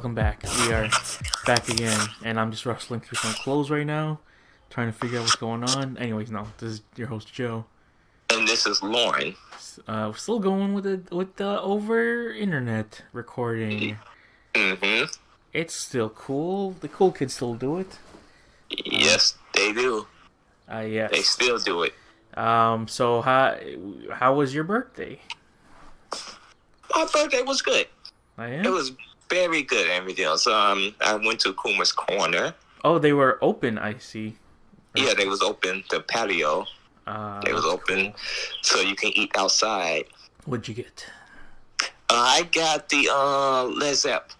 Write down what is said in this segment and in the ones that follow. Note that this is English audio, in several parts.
welcome back. We are back again, and I'm just rustling through some clothes right now, trying to figure out what's going on. Anyways, no, this is your host Joe. And this is Lorne. We're still going with the over internet recording. Mm-hmm. It's still cool. The cool kids still do it. Yes, they do. Yes. They still do it. So how was your birthday? My birthday was good. Yeah? It was very good and everything else. I went to Kuma's Corner. Oh, they were open, I see. Yeah, they was open. The patio. They was open. Cool. So you can eat outside. What'd you get? I got the Led Zepp.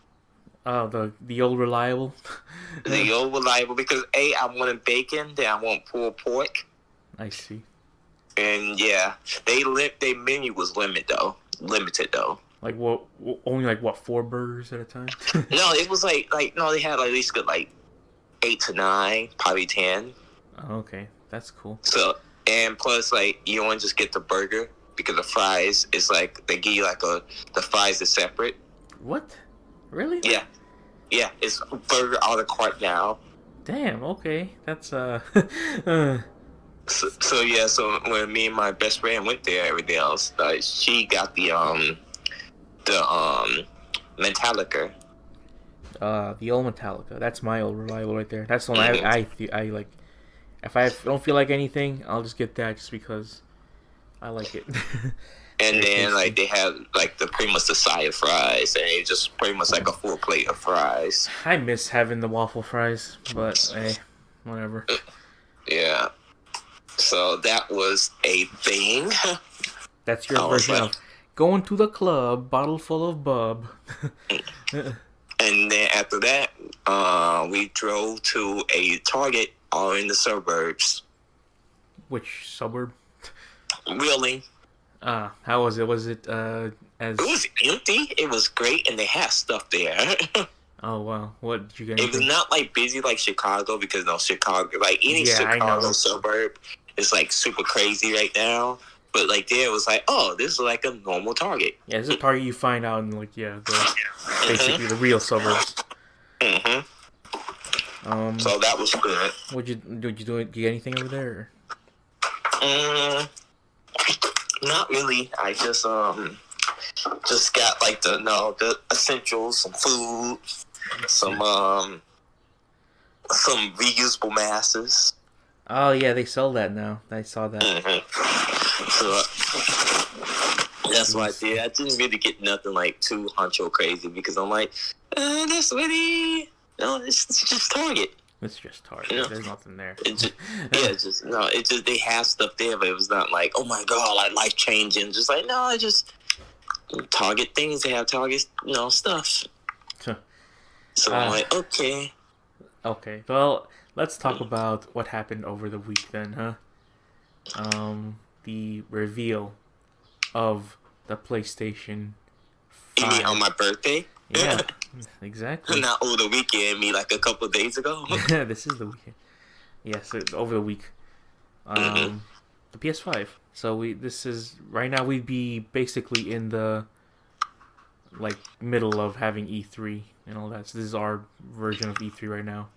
Oh, the old reliable. The old reliable because I wanted bacon, then I want pulled pork. I see. And yeah, their menu was limited though. Like what? Only like what? 4 burgers at a time? No, it was like no, they had at least good 8 to 9, probably 10. Oh, okay, that's cool. So and plus you don't just get the burger because the fries is they give you the fries is separate. What? Really? Yeah, it's burger a la carte now. Damn. Okay, that's So when me and my best friend went there, everything else, she got the Metallica. The old Metallica. That's my old reliable right there. That's the one I like. If I don't feel like anything, I'll just get that just because I like it. And then they have the pretty much the side of fries, and it's just pretty much a full plate of fries. I miss having the waffle fries, but hey, whatever. Yeah. So that was a thing. That's your version of going to the club, bottle full of bub. And then after that, we drove to a Target all in the suburbs. Which suburb? Wheeling. How was it? Was it as... It was empty. It was great, and they had stuff there. Oh, wow. What did you get? It was not busy like Chicago, because Chicago, any Chicago suburb is super crazy right now. But there it was oh, this is a normal Target. Yeah, this is a Target you find out in basically the real suburbs. Mm-hmm. So that was good. Did you get anything over there? Not really. I just got the essentials, some food, some reusable masses. Oh yeah, they sell that now. I saw that. Mm-hmm. So that's what I did. I didn't really get nothing too honcho crazy because I'm that's really it's just Target. It's just Target. There's nothing there. It's just they have stuff there, but it was not oh my god, life changing. Just no, it's just Target things. They have Target, stuff. So I'm okay. Okay, well, let's talk about what happened over the week then, huh? The reveal of the PlayStation 5. You mean on my birthday? Yeah, exactly. Not over the weekend, a couple of days ago. This is the weekend. Yes, over the week. The PS5. So right now we'd be basically in the middle of having E3 and all that. So this is our version of E3 right now,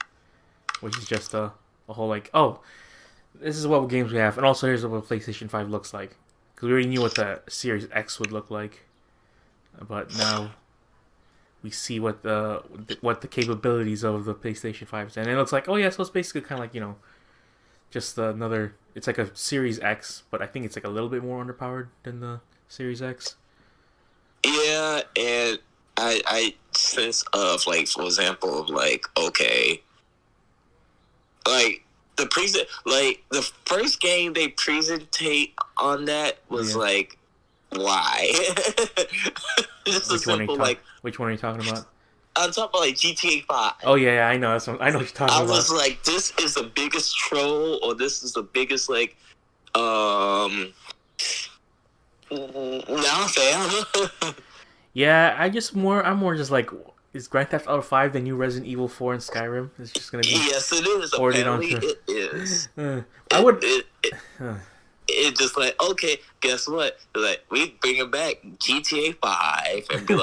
which is just a whole this is what games we have, and also here's what PlayStation 5 looks like. Because we already knew what the Series X would look like, but now we see what the capabilities of the PlayStation 5 is, and it looks so it's basically kind of just another. It's like a Series X, but I think it's a little bit more underpowered than the Series X. Yeah, and I sense of for example of okay, the the first game they presentate on that was why? Just Which one are you talking about? I'm talking about GTA 5. Oh yeah, I know. I know what you're talking about. I was this is the biggest troll, or this is the biggest now fam. Yeah, I'm more just is Grand Theft Auto 5 the new Resident Evil 4 and Skyrim? It's just gonna be yes, it is. Apparently, it is. I would. It's just okay, guess what? We bring it back GTA 5 and be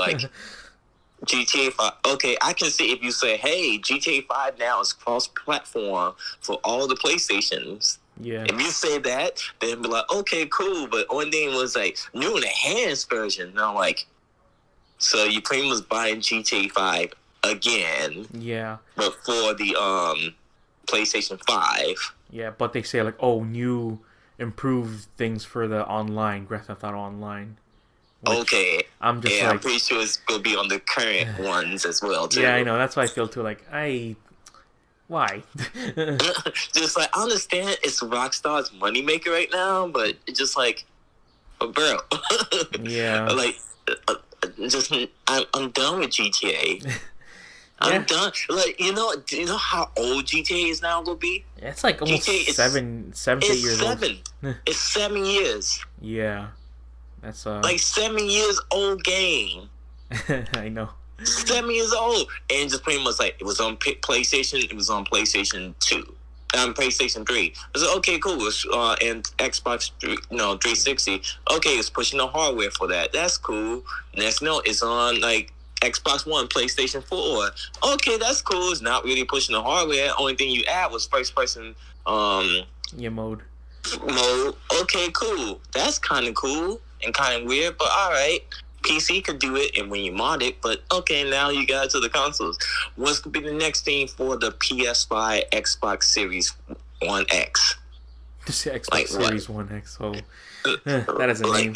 GTA 5. Okay, I can see if you say, hey, GTA 5 now is cross-platform for all the PlayStations. Yeah. If you say that, then be like, okay, cool. But only thing was like new enhanced version. And I'm like, so you pretty much buying GTA 5 again. Yeah. But for the PlayStation 5. Yeah, but they say like, oh, new improved things for the online Grand Theft Auto Online. Okay. I'm just like, I'm pretty sure it's gonna be on the current ones as well too. Yeah, I know. That's why I feel too. Like, why? Just like I understand it's Rockstar's moneymaker right now, but it's just like, bro. Yeah. Like, just I'm done with GTA. I'm done. Like, do you know how old GTA is now gonna be? It's like almost GTA seven, 8 years old. It's 7 years. Yeah. That's like 7 years old game. I know. 7 years old, and just pretty much like it was on PlayStation. It was on PlayStation 2, PlayStation 3. I was like, okay, cool. And Xbox, 360. Okay, it's pushing the hardware for that. That's cool. Next note, it's on like Xbox One, PlayStation 4. Okay, that's cool. It's not really pushing the hardware. Only thing you add was first person mode. Okay, cool. That's kind of cool and kind of weird, but all right. PC could do it, and when you mod it, but okay, now you got to the consoles. What's going to be the next thing for the PS5, Xbox Series 1X? Xbox like Series what? 1X. Oh, that is a name.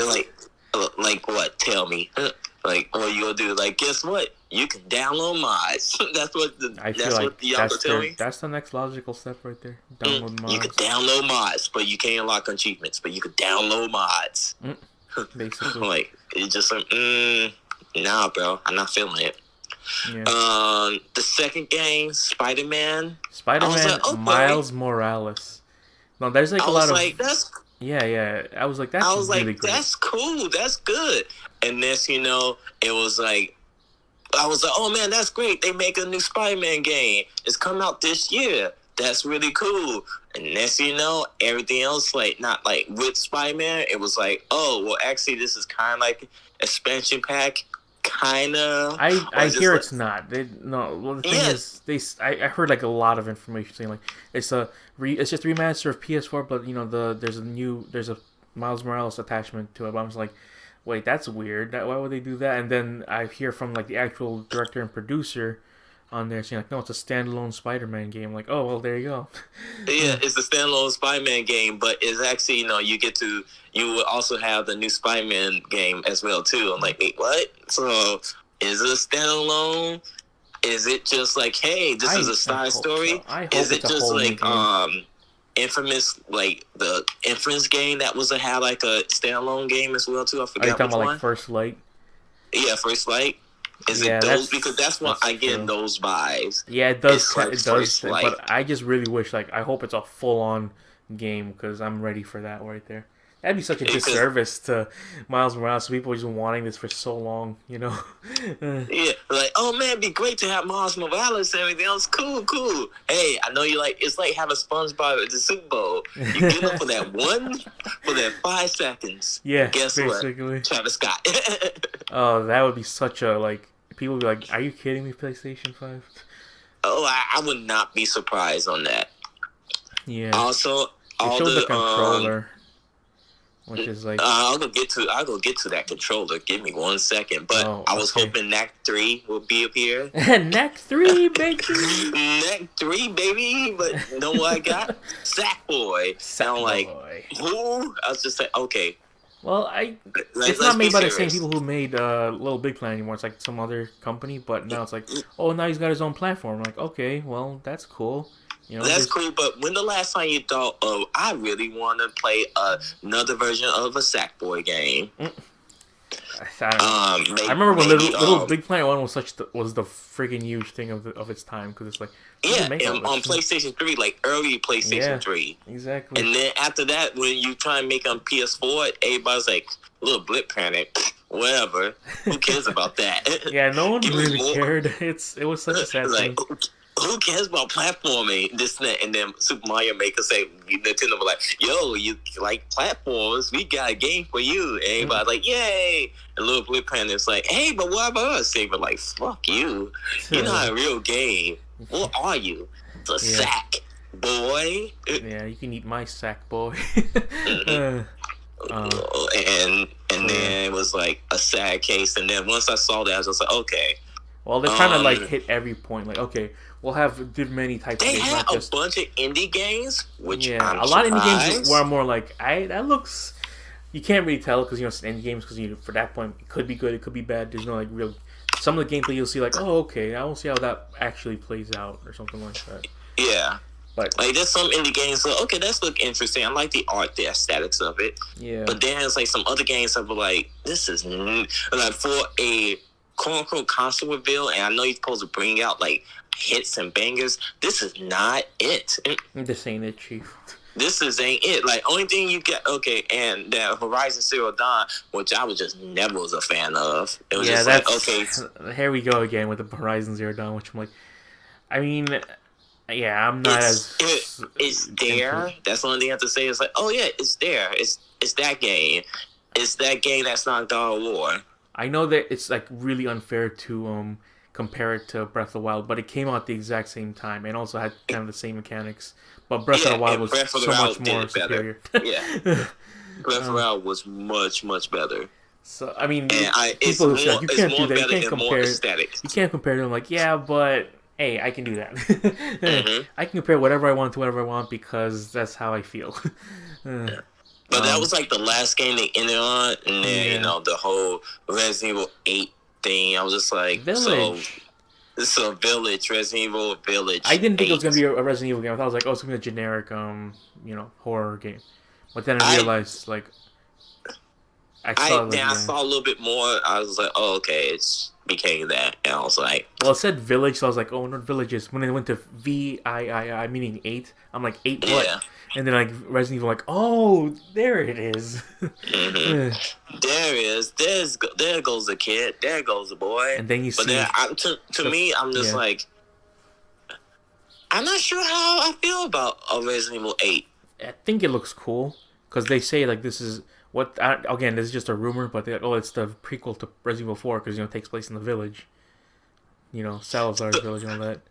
Like what? Tell me. Like, what you gonna do? Like, guess what? You can download mods. That's what y'all tell me. That's the next logical step right there. Download mods. You can download mods, but you can't unlock achievements. But you can download mods. Basically, like it's just like, nah, bro, I'm not feeling it. Yeah. The second game, Spider-Man, okay. Miles Morales. No, there's like a lot of. That's. Yeah. I was like, that's. I was really like, great. That's cool. That's good. And this, it was like, I was like, oh man, that's great. They make a new Spider-Man game. It's coming out this year. That's really cool. And next everything else, like, not like with Spider-Man, it was like, oh, well, actually, this is kind of like expansion pack, kind of. I hear it's not. Well, the thing is, I heard like a lot of information saying like it's just remaster of PS4, but there's a Miles Morales attachment to it. But I was like, wait, that's weird. Why would they do that? And then I hear from like the actual director and producer on there saying like, no, it's a standalone Spider-Man game. I'm like, oh well, there you go. Yeah, it's a standalone Spider-Man game, but it's actually you will also have the new Spider-Man game as well too. I'm like, wait, what? So is it a standalone? Is it just like, hey, this is a side story? So. Is it just like Infamous, like the Infamous game that had like a standalone game as well too? I forgot. Are you talking about like First Light? Yeah, First Light. Is it those? Because that's what I get those vibes. Yeah, it does. Like it does. But I just really wish, like, I hope it's a full-on game because I'm ready for that right there. That'd be such a disservice to Miles Morales. People just wanting this for so long, Yeah, like, oh man, it'd be great to have Miles Morales and everything else. Cool. Hey, I know you like. It's like having SpongeBob at the Super Bowl. You get up for that 5 seconds. Yeah, guess basically. What? Travis Scott. Oh, that would be such a like. People would be like, "Are you kidding me, PlayStation 5?" Oh, I would not be surprised on that. Yeah. Also, they showed the controller. Which is like I'll go get to that controller. Give me 1 second. But I was hoping Knack 3 would be up here. Knack 3, baby. Knack 3, baby. But you know what I got? Sackboy. Sound like who? I was just like, okay. Well, it's not made by the same people who made Little Big Planet anymore. It's like some other company. But now it's like, oh, now he's got his own platform. I'm like, okay, well, that's cool. That's cool, but when the last time you thought, oh, I really want to play another version of a Sackboy game? I remember when Little Big Planet 1 was the freaking huge thing of its time, because it's like... on PlayStation 3, like early PlayStation 3. Exactly. And then after that, when you try and make on PS4, everybody's like, Little Big Planet, whatever. Who cares about that? Yeah, no one really cared. It was such a sad thing. who cares about platforming, this and that? And then Super Mario Maker say, Nintendo was like, yo, you like platforms? We got a game for you. And everybody's like, yay. And Little Blip Planet's like, hey, but what about us? They were like, fuck you. You're not a real game. What are you? It's a sack, boy. Yeah, you can eat my sack, boy. And then it was like a sad case. And then once I saw that, I was just like, okay. Well, they're trying to like hit every point. Like, okay, we'll have many types of games. They had a bunch of indie games, which I'm a lot of indie games were more like, that looks. You can't really tell because it's indie games because for that point it could be good, it could be bad. There's no like real. Some of the gameplay you'll see like, oh, okay, I will see how that actually plays out or something like that. Yeah. But like there's some indie games like, okay, that's look interesting. I like the art, the aesthetics of it. Yeah. But then it's like some other games that were like, this is like for a quote unquote console reveal, and I know you're supposed to bring out like hits and bangers. This is not it. This ain't it, Chief. This ain't it. Like only thing you get, okay, and that Horizon Zero Dawn, which I was just never was a fan of. It was just like, okay, here we go again with the Horizon Zero Dawn, which I'm like, I mean. Yeah, I'm not it's there. That's the only thing I have to say. Is like, oh yeah, it's there. It's that game. It's that game that's not God of War. I know that it's like really unfair to compare it to Breath of the Wild, but it came out at the exact same time and also had kind of the same mechanics. But Breath of the Wild was so much more superior. Yeah, Breath of the Wild was much better. So I mean, people who say you can't do that. You can't compare. You can't compare them. Like, yeah, but. Hey, I can do that. I can compare whatever I want to whatever I want because that's how I feel. But that was like the last game they ended on, and then the whole Resident Evil 8 thing. I was just like, Village. So Village, Resident Evil Village. I didn't think it was gonna be a Resident Evil game. I thought it was like, oh, it's gonna be a generic, horror game. But then I realized, like, I saw a little bit more. I was like, oh, okay, it's became that, and I was like, well, it said village, so I was like, oh, not villages. When they went to VII, meaning 8, I'm like, 8 what? Yeah. And then like Resident Evil, like, oh, there it is. There is. There goes the kid. There goes the boy. And then you see. But then, to me, I'm just like, I'm not sure how I feel about Resident Evil 8. I think it looks cool because they say like this is. Again, this is just a rumor, but it's the prequel to Resident Evil 4 because it takes place in the village, Salazar's village and all that.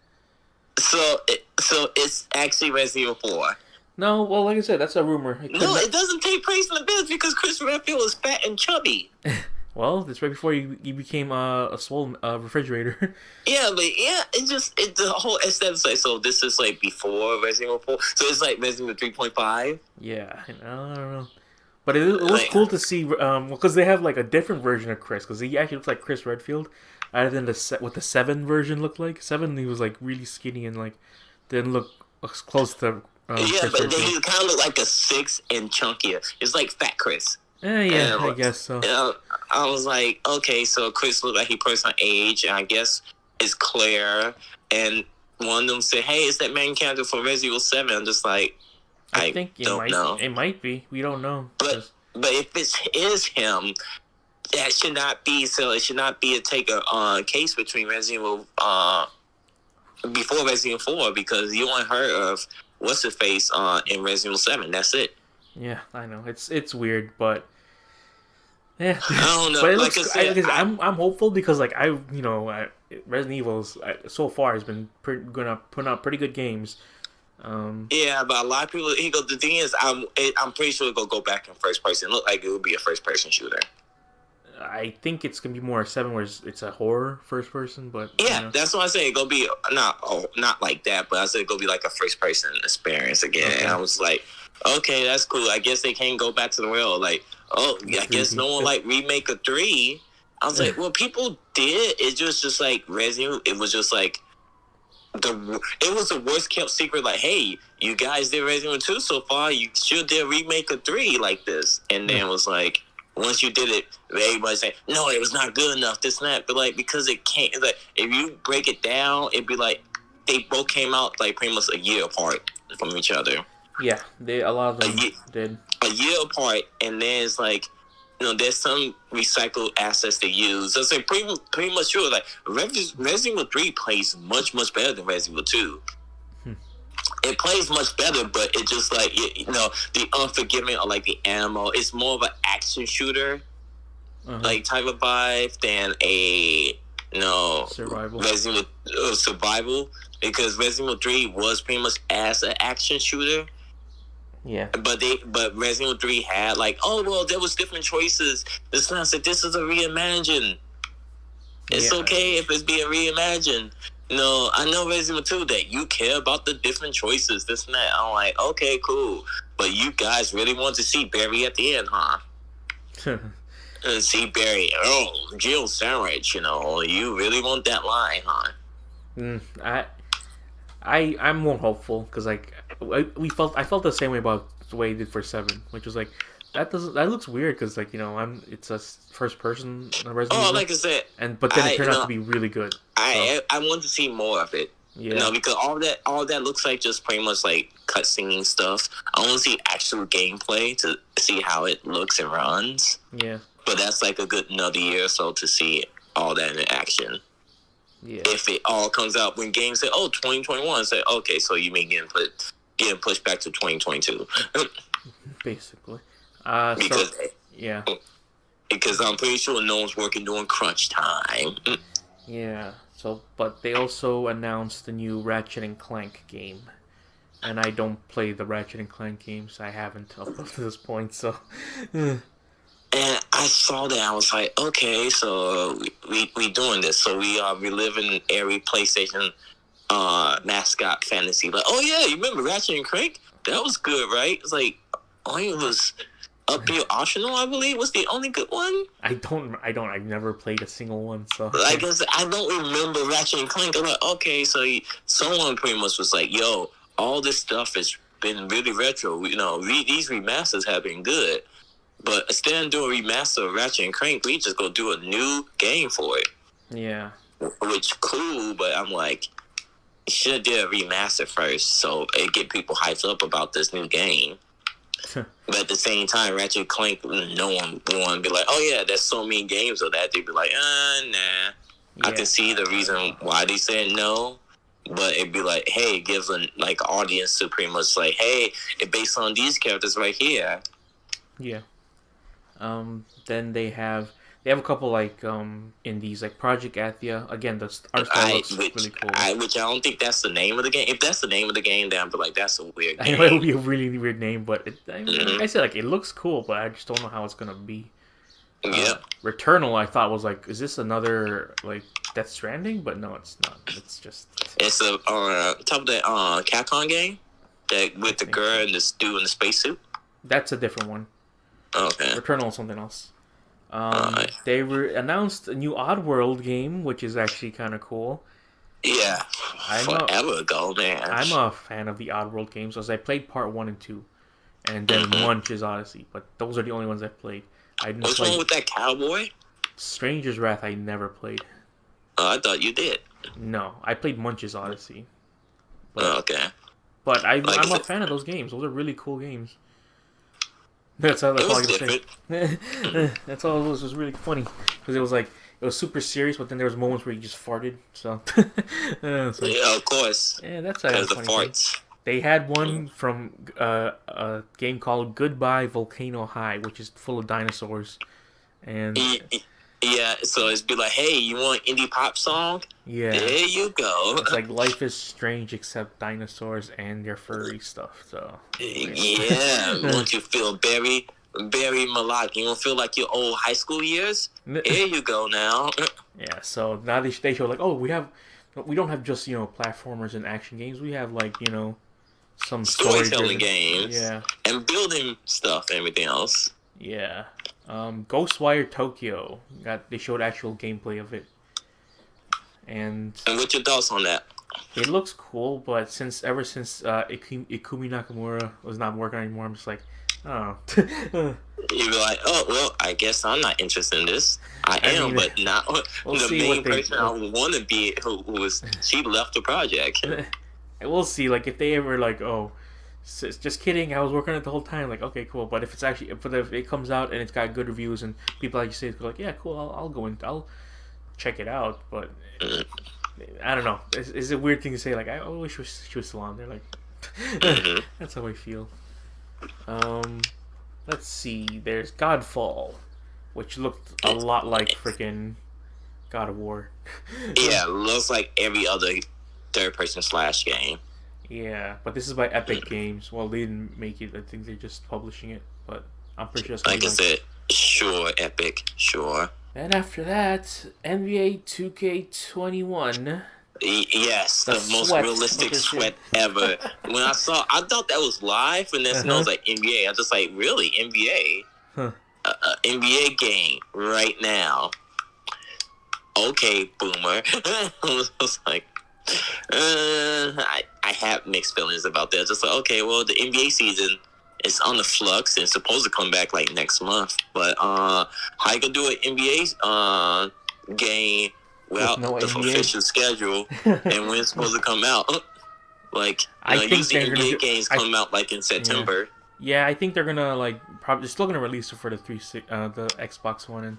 So it's actually Resident Evil 4. No, well, like I said, that's a rumor. It doesn't take place in the village because Chris Redfield is fat and chubby. Well, that's right before you became a swollen refrigerator. Yeah, but the whole aesthetic like, so this is like before Resident Evil 4, so it's like Resident Evil 3.5. Yeah, I don't know. But it was cool to see, because they have like a different version of Chris, because he actually looks like Chris Redfield, other than what the 7 version looked like. 7, he was like really skinny and like didn't look close to. Chris but then he kind of looked like a 6 and chunkier. It's like Fat Chris. Yeah, I guess so. I was like, okay, so Chris looked like he pushed on age, and I guess it's Claire, and one of them said, hey, it's that main character for Resident Evil 7. I'm just like. I think it might be. We don't know. But if it is him, that should not be. So it should not be a case between Resident Evil before Resident Evil 4 because you only heard of what's his face in Resident Evil 7. That's it. Yeah, I know. It's weird, but yeah. I don't know. But it looks. I'm hopeful because Resident Evil's so far has been gonna put out pretty good games. Yeah, but a lot of people. The thing is, I'm pretty sure it'll go back in first person. It look like it will be a first person shooter. I think it's gonna be more 7, where it's a horror first person. But yeah, that's what I say. It's gonna be not like that, but I said it's gonna be like a first person experience again. Okay. And I was like, okay, that's cool. I guess they can't go back to the real. Like, I guess no one like remake a 3. I was like, well, people did. It just like Resident. It was just like. It was the worst kept secret. Like, hey, you guys did Resident Evil 2 so far. You should did a remake of 3 like this. And then it was like, once you did it, everybody saying, no, it was not good enough. This and that. But like, because it can't. Like, if you break it down, it'd be like they both came out like pretty much a year apart from each other. Yeah, a lot of them did a year apart, and then it's like there's some recycled assets they use. So it's pretty much sure. Like Resident Evil 3 plays much better than Resident Evil 2. It plays much better, but it just like the Unforgiven or like the Animal. It's more of an action shooter, like type of vibe than a survival. Resident Evil survival, because Resident Evil 3 was pretty much as an action shooter. Yeah. But Resident Evil 3 had like, there was different choices. This one said this is a reimagined. It's okay if it's being reimagined. I know Resident Evil 2 that you care about the different choices, this and that. I'm like, okay, cool. But you guys really want to see Barry at the end, huh? And see Barry, Jill sandwich, you really want that line, huh? I'm more hopeful because like I felt the same way about the way he did for 7, which was like that looks weird because like it's a first person Resident Evil. Like I said, but then it turned out to be really good. I want to see more of it. Yeah. Because all that looks like just pretty much like cutscene stuff. I want to see actual gameplay to see how it looks and runs. Yeah. But that's like a good another year or so to see all that in action. Yeah. If it all comes out when games say, 2021, say, okay, so you mean getting pushed back to 2022. Basically. Because I'm pretty sure no one's working during crunch time. Yeah. But they also announced the new Ratchet and Clank game. And I don't play the Ratchet and Clank games. I haven't up to this point, so... And I saw that, I was like, okay, so we doing this. So we are reliving every PlayStation mascot fantasy. Like, you remember Ratchet and Clank? That was good, right? It's like, it was Up Your Optional, I believe, was the only good one. I've never played a single one, so. I guess I don't remember Ratchet and Clank. I'm like, okay, so someone pretty much was like, all this stuff has been really retro. These remasters have been good. But instead of doing a remaster of Ratchet and Clank, we just go do a new game for it. Yeah. Which cool, but I'm like, you should have did a remaster first, so it get people hyped up about this new game. But at the same time, Ratchet and Clank, no one would want to be like, there's so many games of that. They'd be like, nah. Yeah. I can see the reason why they said no. But it'd be like, hey, it gives an audience to pretty much like, hey, it's based on these characters right here. Yeah. Then they have a couple like indies like Project Athia. Again, the art style looks really cool. Which I don't think that's the name of the game. If that's the name of the game, then I'd be like, that's a weird game. I know it would be a really weird name, but like I said, like it looks cool, but I just don't know how it's gonna be. Yeah. Returnal, I thought was like, is this another like Death Stranding? But no, it's not. It's just. It's a top of that Capcom game that with the girl and this dude in the spacesuit. That's a different one. Okay. Returnal is something else. They announced a new Oddworld game, which is actually kind of cool. Yeah, forever ago, man. I'm a fan of the Oddworld games, as I played part 1 and 2, and then Munch's Odyssey, but those are the only ones I've played. What's wrong with that cowboy? Stranger's Wrath I never played. I thought you did. No, I played Munch's Odyssey. Okay. But I'm a fan of those games. Those are really cool games. That's all I can say. That's all it was. It was really funny because it was super serious, but then there was moments where you just farted. So, yeah, of course. Yeah, that's because the farts. They had one from a game called Goodbye Volcano High, which is full of dinosaurs, and yeah. So it's be like, hey, you want indie pop song? Yeah, there you go. It's like life is strange except dinosaurs and their furry stuff. So yeah, won't you feel very melodic? You don't feel like your old high school years? Here you go now. Yeah. So now they show like, we don't have just platformers and action games. We have like some storytelling games. Yeah. And building stuff and everything else. Yeah. Ghostwire Tokyo. They showed actual gameplay of it. And what's your thoughts on that? It looks cool, but ever since Ikumi Nakamura was not working anymore, I'm just like, oh. You'd be like, oh, well, I guess I'm not interested in this. I am, but not the main person I want to be who was, she left the project. We'll see, like, if they ever, like, Just kidding. I was working on it the whole time. Like, okay, cool. But if it's actually, if it comes out and it's got good reviews and people like you say, like, yeah, cool. I'll go in. I'll check it out. But I don't know. It's a weird thing to say. Like, I wish she was still on there. Like, that's how I feel. Let's see. There's Godfall, which looked a lot like freaking God of War. Yeah, looks like every other third-person slash game. Yeah, but this is by Epic Games. Well, they didn't make it. I think they're just publishing it. But I'm pretty sure it's like I said, sure, Epic, sure. And after that, NBA 2K21. Yes, the most realistic sweat ever. When I thought that was live, and then I was like, NBA. I was just like, really? NBA? NBA game right now. Okay, boomer. I was like, I have mixed feelings about that. Just like, okay, well, the NBA season is on the flux and it's supposed to come back like next month. But how you gonna do an NBA game without the official schedule and when it's supposed to come out? Like, I think usually NBA games come out like in September. Yeah, I think they're gonna probably still gonna release it for the the Xbox One and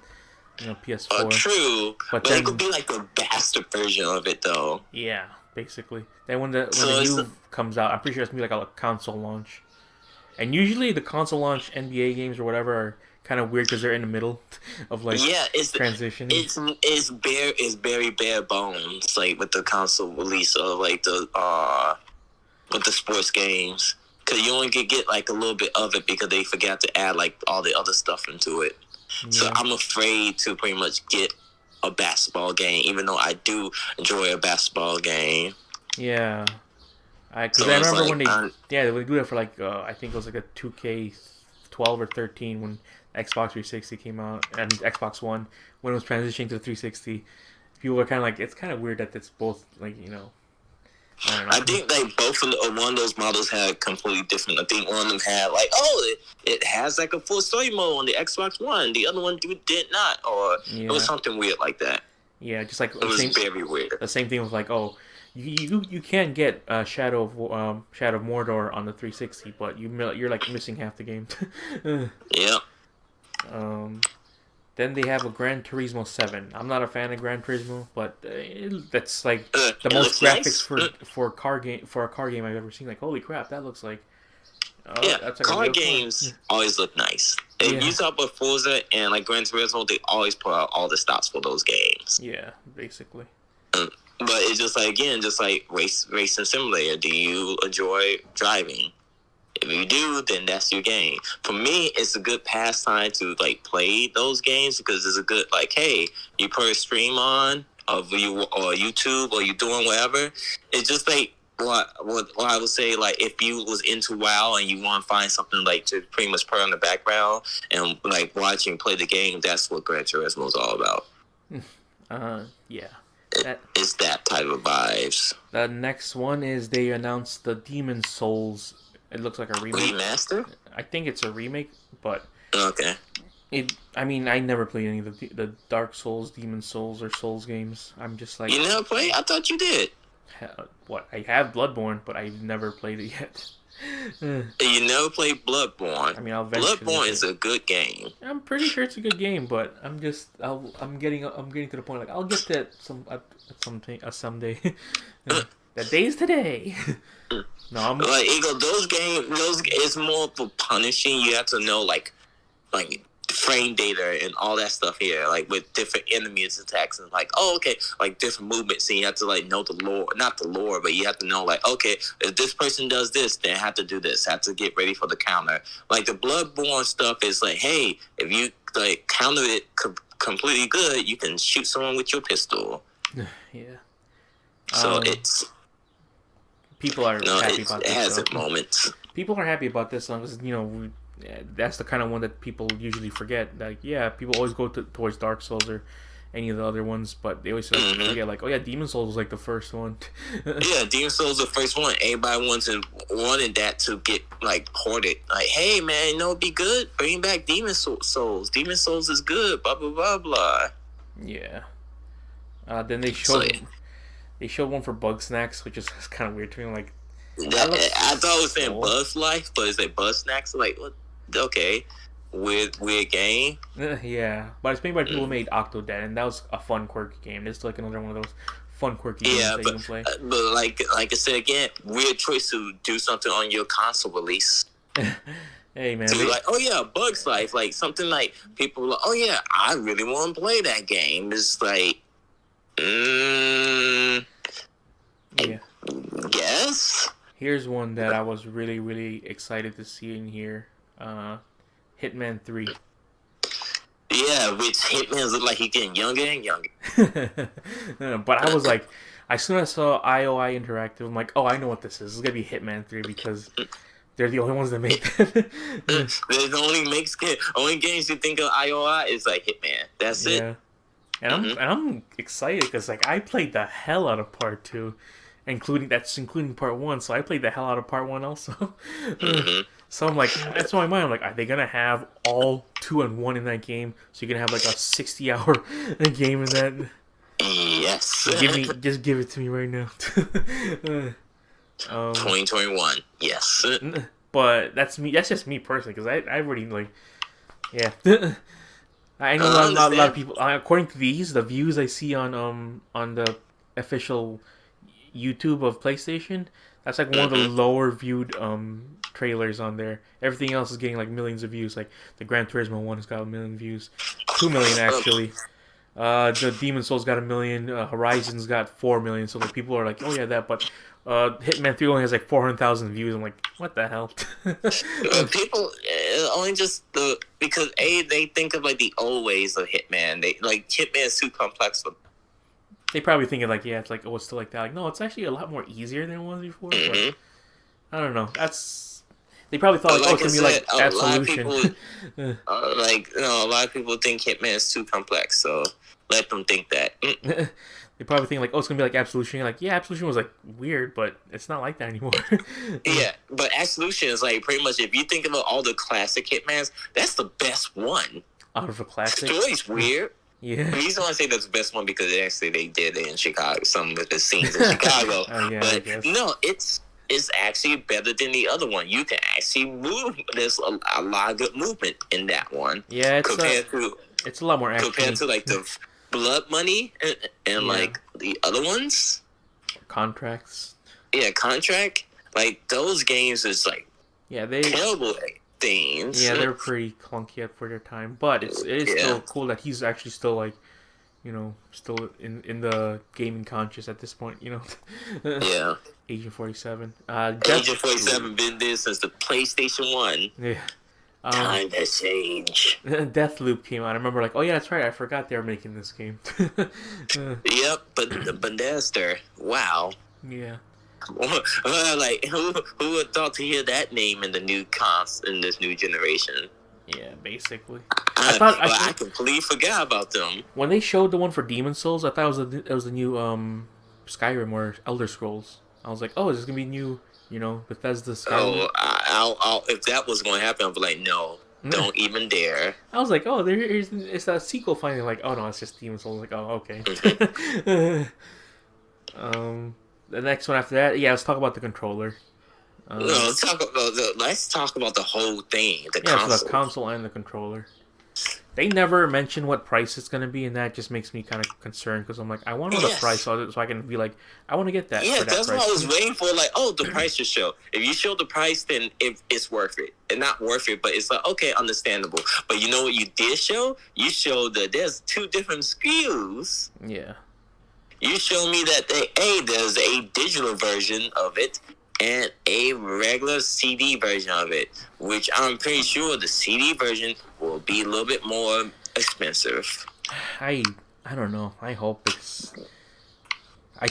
PS4. True, but it could be like the bastard version of it though. Yeah, basically. Then when the new comes out, I'm pretty sure it's gonna be like a console launch. And usually the console launch NBA games or whatever are kind of weird because they're in the middle of like transition. It's very bare bones, like with the console release of like the with the sports games, because you only could get like a little bit of it because they forgot to add like all the other stuff into it. Yeah. So I'm afraid to pretty much get a basketball game, even though I do enjoy a basketball game. Yeah. Because I remember when they do that for like I think it was like a 2K12 or 13 when Xbox 360 came out and Xbox One when it was transitioning to the 360. People were kind of like, it's kind of weird that it's both like I don't know. I think like both of one of those models had completely different. I think one of them had like it has like a full story mode on the Xbox One. The other one did not, or it was something weird like that. Yeah, just like it was very weird. The same thing was like You can get Shadow of Mordor on the 360, but you're like missing half the game. Yeah. Then they have a Gran Turismo 7. I'm not a fan of Gran Turismo, but that's like the most graphics nice. for a car game I've ever seen. Like, holy crap, that looks like. That's like car games always look nice. If you talk about Forza and like Gran Turismo, they always put out all the stops for those games. Yeah, basically. But it's just like, again, just like racing simulator. Do you enjoy driving? If you do, then that's your game. For me, it's a good pastime to like play those games because it's a good like, hey, you put a stream on of you or YouTube or you doing whatever. It's just like what I would say, like if you was into WoW and you want to find something like to pretty much put on the background and like watch and play the game, that's what Gran Turismo is all about. Yeah. It's that type of vibes. The next one is they announced the Demon Souls. It looks like a remake. Remaster? I think it's a remake, but okay. I mean, I never played any of the Dark Souls, Demon Souls, or Souls games. I'm just like, you never played? I thought you did. What? I have Bloodborne, but I've never played it yet. You never played Bloodborne? I mean, Bloodborne is a good game. I'm pretty sure it's a good game, but I'm getting to the point like I'll get to it someday. The day's today. No, like Eagle. Those games, it's more for punishing. You have to know like frame data and all that stuff here, like with different enemies attacks and like like different movements. And you have to like know the lore, not the lore, but you have to know like if this person does this, then I have to do this. I have to get ready for the counter. Like the Bloodborne stuff is like, hey, if you like counter it completely good, you can shoot someone with your pistol. Yeah. So people are happy about this. It has its moments. People are happy about this because that's the kind of one that people usually forget. Like, yeah, people always go towards Dark Souls or any of the other ones, but they always forget. Like, oh yeah, Demon Souls was like the first one. Yeah, Demon Souls was the first one. Everybody wanted that to get like ported. Like, hey man, it'd be good. Bring back Demon Souls. Demon Souls is good. Blah blah blah blah. Yeah. Then they showed one for Bug Snacks, which is kind of weird to me. Like, I thought it was saying Buzz Life, but it's like Buzz Snacks. Like, what? Okay, weird game. Yeah, but it's made by people who made Octodad, and that was a fun, quirky game. It's like another one of those fun, quirky games that you can play. But like I said again, weird choice to do something on your console release. Hey man, to be like, oh yeah, Bugs Life, like something like people are like, oh yeah, I really want to play that game. It's like, yeah. Yes. Here's one that I was really, really excited to see in here. Hitman 3. Yeah, which Hitman look like he's getting younger and younger. But I was like, as soon as I saw IOI Interactive, I'm like, oh, I know what this is. This is gonna be Hitman 3 because they're the only ones that make that. The only games you think of IOI is like Hitman. That's it. And I'm excited because like I played the hell out of Part 2, including Part 1. So I played the hell out of Part 1 also. So I'm like, that's my mind. I'm like, are they gonna have all 2 and 1 in that game? So you're gonna have like a 60-hour game in that? Yes. Just give it to me right now. 2021. Yes. But that's me. That's just me personally, because I already like, yeah. I know a lot of people. According to the views I see on the official YouTube of PlayStation, that's like one of the lower viewed trailers on there. Everything else is getting like millions of views. Like the Gran Turismo one has got 1 million views, 2 million actually. The Demon Souls got 1 million. Horizon's got 4 million. So like people are like, oh yeah, that. But Hitman 3 only has like 400,000 views. I'm like, what the hell? People only just because they think of like the old ways of Hitman. They like Hitman is too complex for. They probably thinking like, yeah, it's like, oh, it's still like that. Like, no, it's actually a lot more easier than it was before. But I don't know. They probably thought like, oh, it's gonna be like Absolution. A lot of people think Hitman is too complex, so let them think that. They probably think like, oh, it's gonna be like Absolution. You're like, yeah, Absolution was like weird, but it's not like that anymore. Yeah, but Absolution is like pretty much, if you think about all the classic Hitmans, that's the best one. Out of a classic. The story's weird. Yeah. The reason why I say that's the best one because actually they did it in Chicago, some of the scenes in Chicago. But no, it's actually better than the other one. You can actually move. There's a lot of good movement in that one. Yeah, it's a lot more action compared to like the Blood Money and like the other ones. Contracts. Yeah, Contract. Like those games is like terrible things. Yeah, they're pretty clunky for their time, but it is still cool that he's actually still like, still in the gaming conscious at this point. Yeah. Agent 47. Agent 47 been there since the PlayStation 1. Yeah. Time has changed. Deathloop came out. I remember like, oh yeah, that's right. I forgot they were making this game. Yep, but the Bethesda. Wow. Yeah. Like who would thought to hear that name in the new in this new generation? Yeah, basically. I completely forgot about them. When they showed the one for Demon Souls, I thought it was the new Skyrim or Elder Scrolls. I was like, oh, is this gonna be new? Bethesda Skyrim. Oh, if that was going to happen, I'd be like, no, don't even dare. I was like, oh, it's that sequel finally. Like, oh no, it's just Demon Souls. Like, oh, okay. The next one after that, let's talk about the controller. Let's talk about the whole thing. So the console and the controller. They never mention what price it's gonna be, and that just makes me kind of concerned because I'm like, I want to know the price so I can be like, I want to get that. Yeah, that's what I was waiting for. Like, oh, the price should show. If you show the price, then it's worth it. And not worth it, but it's like, okay, understandable. But you know what you did show? You showed that there's 2 different SKUs. Yeah. You showed me that there's a digital version of it and a regular CD version of it, which I'm pretty sure the CD version will be a little bit more expensive. I don't know. I hope it's. I'm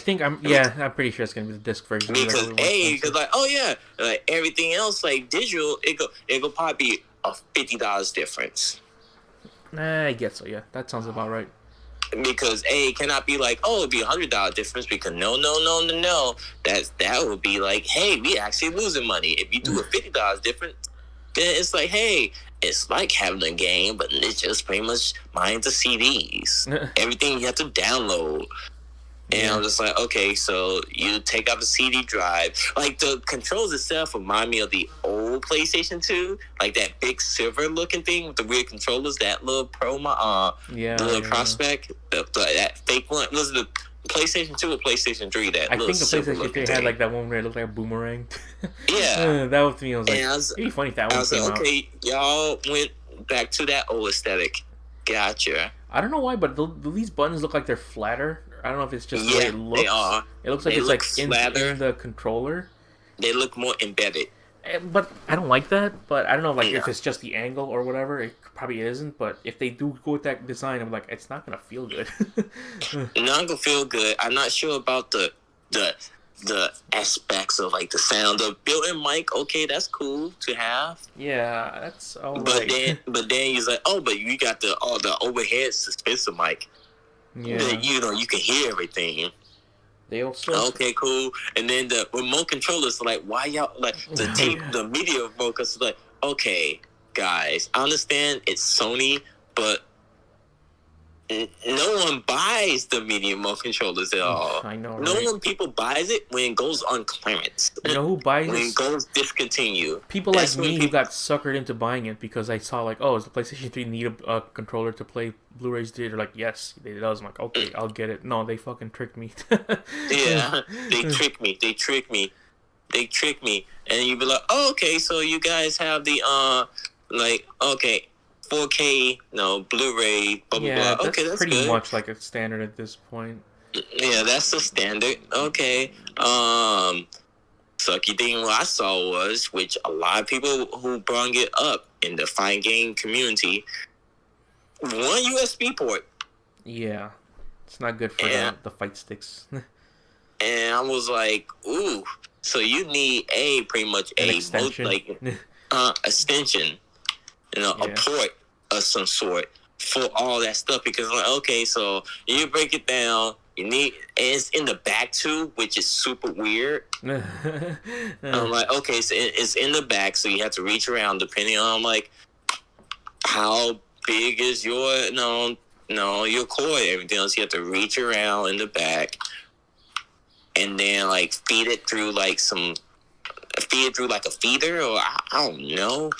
pretty sure it's gonna be the disc version. Because like everything else like digital, it'll probably be a $50 difference. I guess so. Yeah, that sounds about right. Because it cannot be like, oh, it'd be $100 difference. Because no, that would be like, hey, we actually losing money. If you do a $50 difference, then it's like, hey, it's like having a game, but it's just pretty much buying the CDs. Everything you have to download. And I'm just like, okay, so you take out the CD drive. Like, the controls itself remind me of the old PlayStation 2. Like, that big silver-looking thing with the weird controllers. That little prospect. That fake one. Was it the PlayStation 2 or PlayStation 3? That I think the PlayStation 3 had, like, that one where it looked like a boomerang. Yeah. That was me. I was like, it'd be funny if that one came out. Okay, y'all went back to that old aesthetic. Gotcha. I don't know why, but these buttons look like they're flatter. I don't know if it's just the way it looks. They are. It looks like it's like in the controller. They look more embedded. But I don't like that. But I don't know, like if it's just the angle or whatever. It probably isn't. But if they do go with that design, I'm like, it's not gonna feel good. Not gonna feel good. I'm not sure about the aspects of like the sound. The built-in mic, okay, that's cool to have. Yeah, that's all but then he's like, oh, but you got the overhead suspensor mic. Yeah. That, you can hear everything. They also okay, cool. And then the remote controllers are like, why y'all like the media remote controllers like, okay, guys, I understand it's Sony, but no one buys the media remote controllers at all. I know. No one people buys it when it goes on clearance. You know who buys it? When it goes discontinued. People like me who got suckered into buying it because I saw like, oh, does the PlayStation 3 need a controller to play Blu-rays? They're like, yes, it does. I'm like, okay, I'll get it. No, they fucking tricked me. Yeah, they tricked me. And you be like, oh, okay, so you guys have the like, okay, 4K, Blu-ray, blah, blah, blah. Okay, that's pretty good. much like a standard at this point. Yeah, that's the standard. Okay. Sucky thing what I saw was, which a lot of people who brought it up in the fighting game community, one USB port. Yeah. It's not good for the fight sticks. And I was like, ooh, so you need pretty much an extension. Extension. A port of some sort for all that stuff, because like, okay, so you break it down, you need, and it's in the back too, which is super weird. I'm like, okay, so it's in the back, so you have to reach around depending on like how big is your your core and everything else. You have to reach around in the back and then like feed it through like a feeder, or I don't know.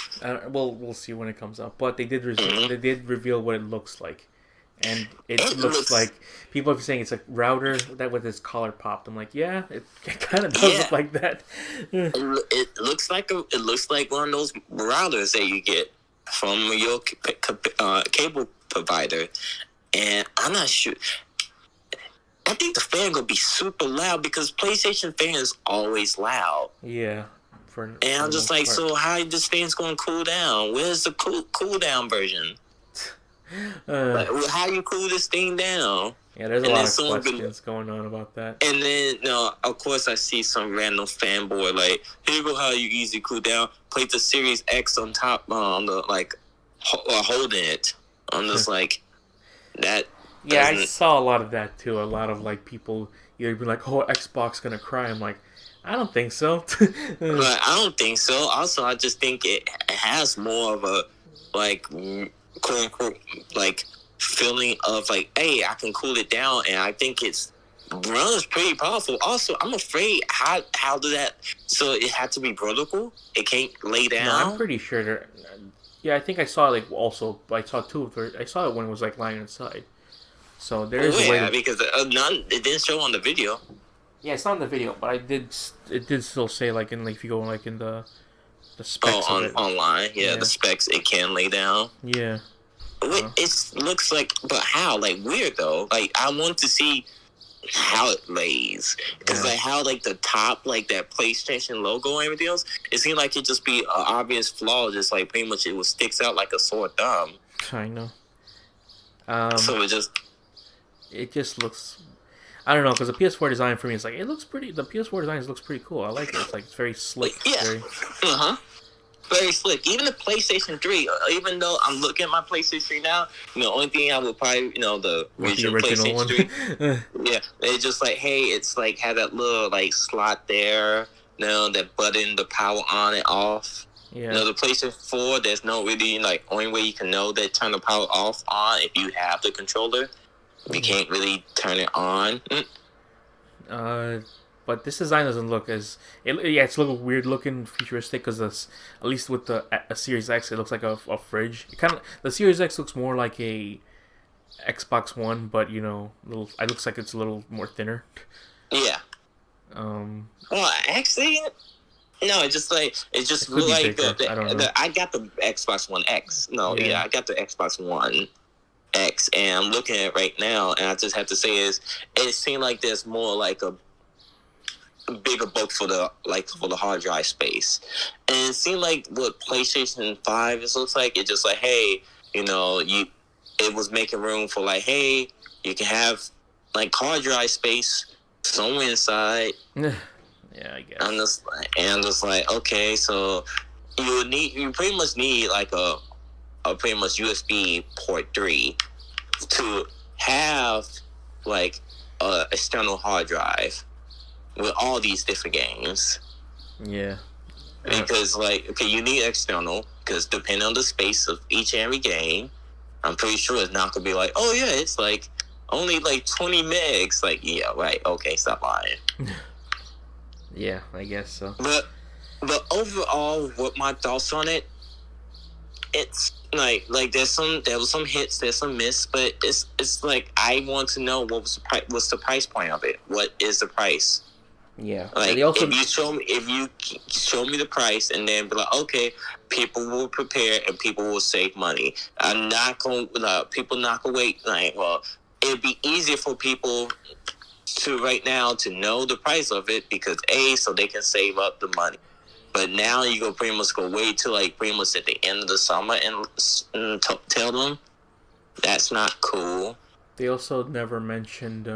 Well, we'll see when it comes up. But they did reveal what it looks like, and it looks like people are saying it's a router that with its collar popped. I'm like, yeah, it kind of does look like that. It looks like one of those routers that you get from your cable provider, and I'm not sure. I think the fan gonna be super loud because PlayStation fan is always loud. Yeah. And I'm just like, so how this fan's gonna cool down? Where's the cool down version? Like, how you cool this thing down? Yeah, there's a lot of questions going on about that. And then, of course, I see some random fanboy like, here go how you easy cool down. Place the Series X on top, on the like, holding it. I'm just like, that. Yeah, I saw a lot of that too. A lot of like people either be like, "Oh, Xbox gonna cry." I'm like, I don't think so. But I don't think so. Also, I just think it has more of a like quote unquote like feeling of like, hey, I can cool it down, and I think it's runs pretty powerful. Also, I'm afraid how do that? So it had to be vertical. It can't lay down. No, I'm pretty sure. Yeah, I think I saw like also. I saw two of it. I saw it when it was like lying inside. So there is a way because it didn't show on the video. Yeah, it's not in the video, but it did still say like in like if you go like in the specs of it. Online, yeah, the specs it can lay down. Yeah. It looks like, but how? Like weird though. Like I want to see how it lays, because like how like the top like that PlayStation logo and everything else, it seemed like it just be an obvious flaw, just like pretty much it sticks out like a sore thumb. I know. So it just looks, I don't know, because the PS4 design for me is like, it looks pretty, the PS4 design looks pretty cool. I like it. It's like, it's very slick. Yeah. Very slick. Even the PlayStation 3, even though I'm looking at my PlayStation 3 now, the only thing I would probably, the original PlayStation one. 3, yeah, it's just like, hey, it's like, had that little, like, slot there, that button, the power on and off. Yeah. The PlayStation 4, there's no really, like, only way you can know that turn the power off on if you have the controller. You can't really turn it on. But this design doesn't look as it's a little weird looking, futuristic because at least with the a Series X, it looks like a fridge. The Series X looks more like a Xbox One, but it looks like it's a little more thinner. Yeah. Well, actually, no. It just looked like I got the Xbox One X. No, I got the Xbox One X, and I'm looking at it right now, and I just have to say it seemed like there's more like a bigger bulk for the hard drive space, and it seemed like what PlayStation 5 looks like. It just like, hey, it was making room for like, hey, you can have like hard drive space somewhere inside. Yeah, I guess. I'm just like, okay, so you pretty much need like a pretty much USB port 3 to have like a external hard drive with all these different games. Yeah. Because like, okay, you need external because depending on the space of each and every game, I'm pretty sure it's not gonna be like, oh yeah, it's like only like 20 megs. Like, yeah, right. Okay, stop lying. Yeah, I guess so. But overall, what my thoughts on it? It's like there was some hits, there's some miss, but it's like I want to know what's the price point of it? What is the price? Yeah. Like if you show me the price and then be like, okay, people will prepare and people will save money. I'm not going. People not gonna wait. Like, well, it'd be easier for people to right now to know the price of it because so they can save up the money. But now you go pretty much go wait till like pretty much at the end of the summer and tell them that's not cool. They also never mentioned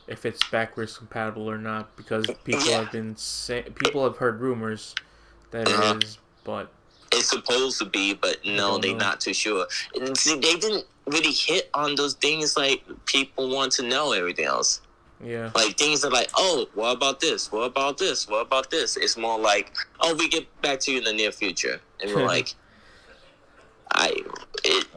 if it's backwards compatible or not because people have heard rumors that it is, but it's supposed to be, but no, they're not too sure. And see, they didn't really hit on those things like people want to know everything else. Yeah. Like things are like, oh, what about this? What about this? What about this? It's more like, oh, we get back to you in the near future. And we're like,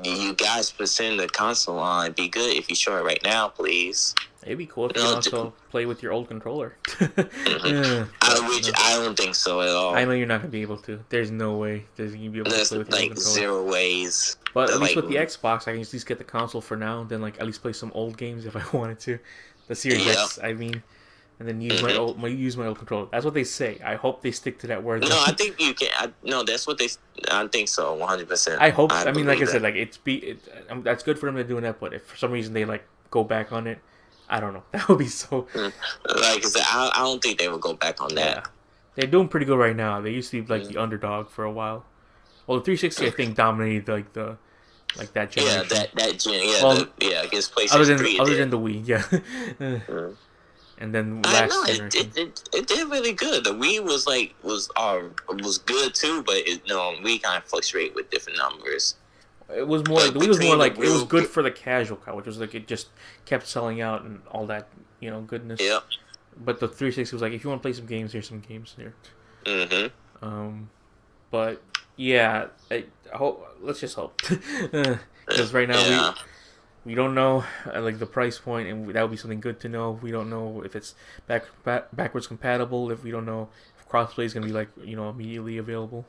you guys present the console on. It'd be good if you show it right now, please. It'd be cool if you can also play with your old controller. I don't think so at all. I know you're not going to be able to. There's no way you're going to be able to play with your old controller. There's like 0 ways. But at least with the Xbox, I can at least get the console for now, and then like at least play some old games if I wanted to. The Series X, I mean, and then use my old controller. That's what they say. I hope they stick to that word. No, I think you can. That's what they. I think so, 100%. I hope. I mean, like I said, like that's good for them to do that. But if for some reason they like go back on it, I don't know. That would be so. Like I said, I don't think they would go back on that. Yeah. They're doing pretty good right now. They used to be like the underdog for a while. Well, the 360 I think dominated that generation. Yeah, that gen. Yeah, well, against PlayStation 3. Other than the Wii, yeah. And then last generation. It did really good. The Wii was good too, but Wii kind of fluctuate with different numbers. It was more. The Wii was more like it was good for the casual crowd, which was like it just kept selling out and all that goodness. Yeah. But the 360 was like, if you want to play some games, here's some games here. Mm-hmm. But yeah, let's just hope, because right now we don't know like the price point, and that would be something good to know. We don't know if it's backwards compatible. If we don't know if crossplay is gonna be like immediately available.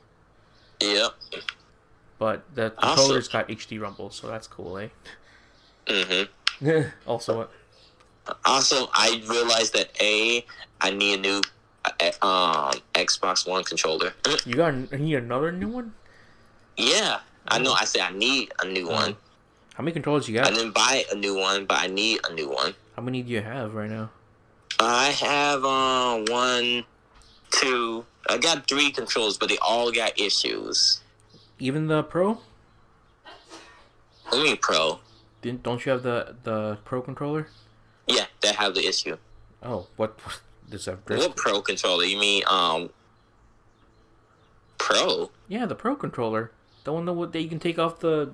Yeah. But the controller's got HD rumble, so that's cool, eh? Mm-hmm. Also, what? Also, I realized that I need a new Xbox One controller. You need another new one? Yeah, I know. I said I need a new one. How many controllers you got? I didn't buy a new one, but I need a new one. How many do you have right now? I have 1, 2. I got 3 controllers, but they all got issues. Even the Pro? What do you mean Pro? Don't you have the Pro controller? Yeah, that have the issue. Oh, what does that? What Pro controller? You mean Pro? Yeah, the Pro controller, the one that you can take off the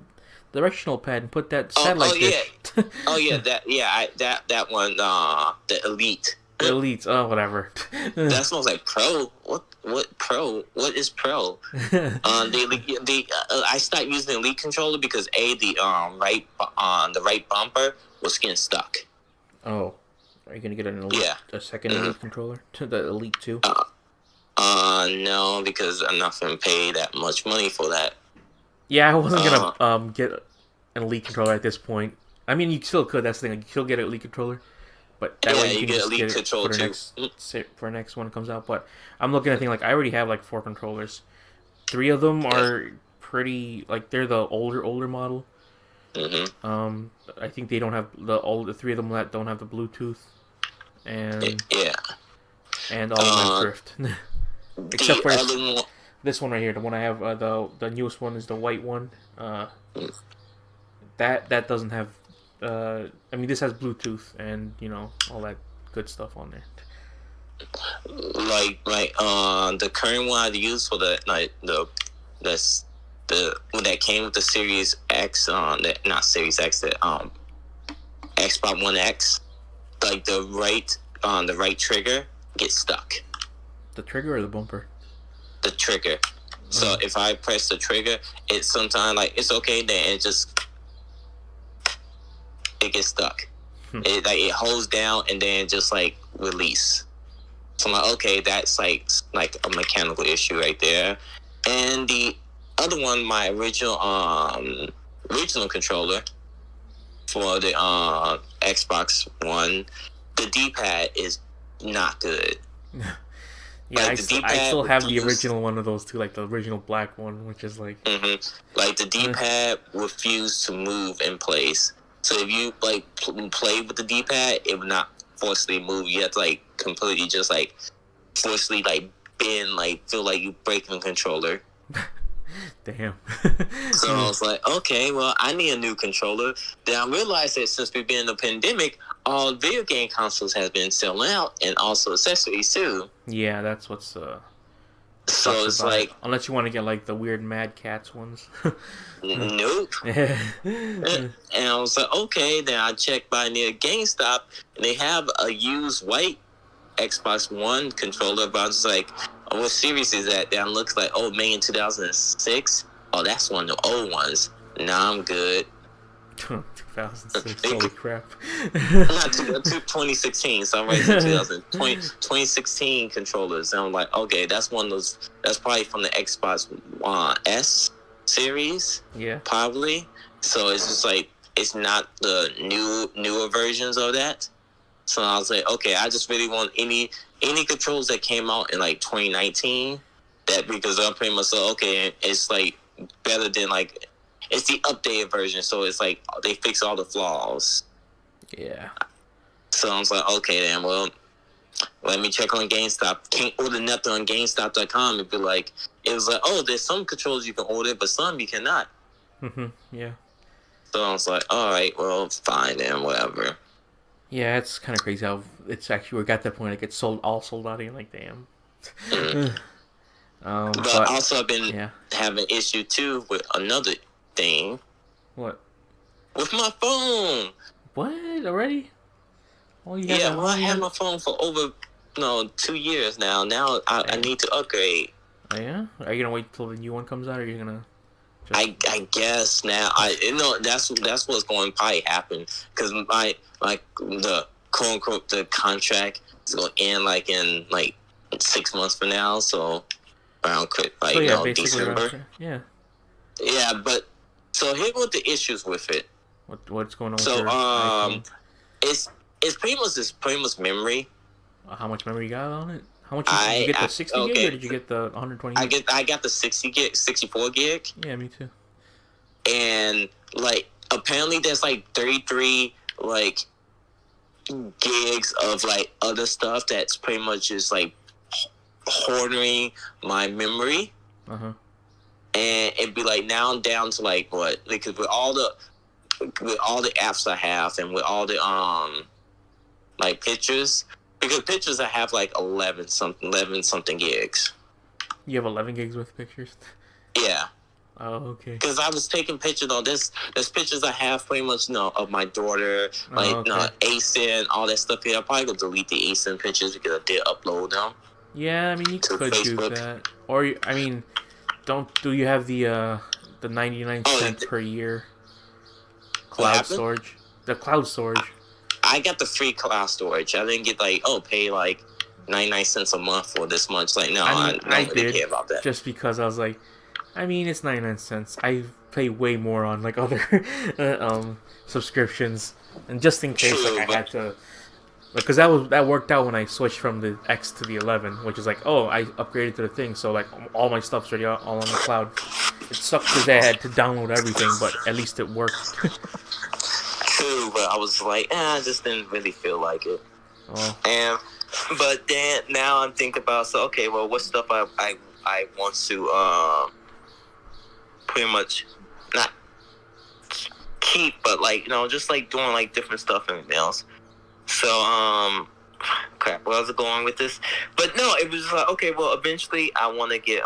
directional pad and put that satellite dish. That one. The Elite. The Elite. Oh, whatever. That smells like Pro. What Pro? What is Pro? I stopped using the Elite controller because the right bumper was getting stuck. Oh, Are you gonna get an elite, a second elite controller to the Elite 2? No, because I'm not gonna pay that much money for that. Yeah, I wasn't gonna get an elite controller at this point. I mean, you still could. That's the thing. You still get an elite controller, but that way you can get just elite get it control for the next one that comes out. But I'm looking at things like I already have like 4 controllers. 3 of them are pretty like they're the older model. Mm-hmm. I think they don't have the 3 of them that don't have the Bluetooth, and all of them have drift, except for this one right here. The one I have, the newest one is the white one. That doesn't have. I mean, this has Bluetooth and all that good stuff on there. Like the current one I use for the one that came with the Series X, not Series X, the Xbox One X, like the right trigger gets stuck. The trigger or the bumper? The trigger. So if I press the trigger, it sometimes it's okay, then it gets stuck. It holds down and then just release. So I'm like, okay, that's like a mechanical issue right there. And the other one, my original controller for the Xbox One, the D-pad is not good. Yeah, I still have the original one of those too, like the original black one, which is like... Like the D-pad refused to move in place. So if you play with the D-pad, it would not forcibly move. You have to completely just forcibly bend, feel like you breaking the controller. Damn. So I was like, okay, well, I need a new controller. Then I realized that since we've been in the pandemic, all video game consoles have been selling out, and also accessories too. Yeah, that's what's so it's unless you want to get the weird Mad Cats ones. Nope. And I was like, okay, then I checked by near GameStop, and they have a used white Xbox One controller, but I was like, oh, what series is that? That looks like, made in 2006. Oh, that's one of the old ones. Nah, I'm good. 2006, holy crap. Not 2016, so I'm right in 2016 controllers. And I'm like, okay, that's one of those, that's probably from the Xbox One S series. Yeah. Probably. So it's just it's not the newer versions of that. So I was like, okay, I just really want any controls that came out in 2019. That because I'm pretty much okay, it's better than it's the updated version, so it's they fix all the flaws. Yeah. So I was like, okay then, well, let me check on GameStop. Can't order nothing on GameStop.com. It'd be it was there's some controls you can order, but some you cannot. Yeah. So I was like, all right, well, fine then, whatever. Yeah, it's kind of crazy how it's actually we got to that point it's sold out and damn. But also I've been having an issue too with another thing. What? With my phone. What? Already? I had my phone for over 2 years now. Now I need to upgrade. Oh yeah? Are you gonna wait till the new one comes out, or are you gonna? I guess now that's what's going to probably happen, because my the quote unquote the contract is going to end in 6 months from now, so around December. Yeah. Yeah, but so here what the issues with it. What's going on? So it's pretty much memory. How much memory you got on it? How much did you get the 60 gig or did you get the 120 gig? I got the 60 gig, 64 gig. Yeah, me too. And apparently there's 33 gigs of other stuff that's pretty much just hoarding my memory. And it'd be now I'm down to what? Because with all the apps I have and with all the pictures. Because pictures I have 11 something gigs. You have 11 gigs worth of pictures? Yeah. Oh, okay. Because I was taking pictures on this. There's pictures I have pretty much of my daughter, ASIN, all that stuff here. I'll probably go delete the ASIN pictures because I did upload them. Yeah, I mean you could Facebook. Do that. Or I mean, do you have the 99 cents per year cloud storage? The cloud storage. I got the free cloud storage. I didn't get like, pay like 99 cents a month for this much. Like, no, I don't really care about that. Just because I was like, I mean, it's 99 cents. I pay way more on like other subscriptions, and just in case, like, I had to, because that worked out when I switched from the X to the 11, which is like, I upgraded to the thing, so like all my stuff's already all on the cloud. It sucked because I had to download everything, but at least it worked. True, but I was like, I just didn't really feel like it. Oh. But then now I'm thinking about, so okay, well, what stuff I want to pretty much not keep, but like, just like doing like different stuff and everything else. So crap, where was I going with this? But no, it was like, okay, well, eventually I want to get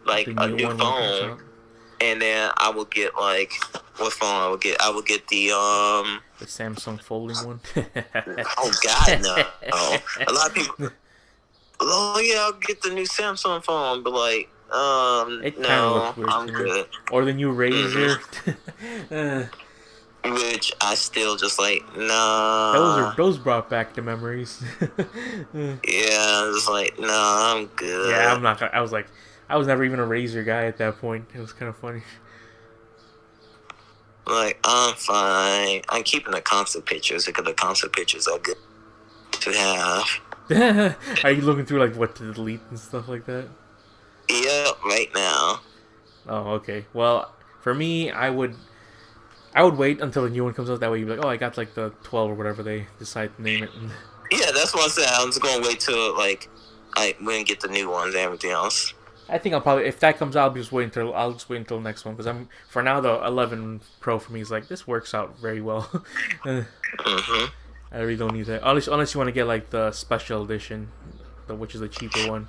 like a new phone, and then I will get like, what phone I will get? I will get the Samsung folding one. Oh God, no! A lot of people. Oh yeah, I'll get the new Samsung phone, but like, no, I'm good. Or the new Razer. Which I still just like, nah. Those brought back the memories. Yeah, it's like, nah, I'm good. Yeah, I'm not. I was like, I was never even a Razer guy at that point. It was kind of funny. Like, I'm fine. I'm keeping the concept pictures because the concept pictures are good to have. Are you looking through like what to delete and stuff like that? Yeah, right now. Oh, okay. Well, for me, I would wait until the new one comes out. That way, you'd be like, I got like the 12 or whatever they decide to name it. Yeah, that's what I said. I'm just gonna wait till like we get the new ones and everything else. I think I'll probably, if that comes out, I'll just wait until the next one, because for now the 11 Pro for me is like, this works out very well. I really don't need that, unless you want to get like the special edition, which is the cheaper one.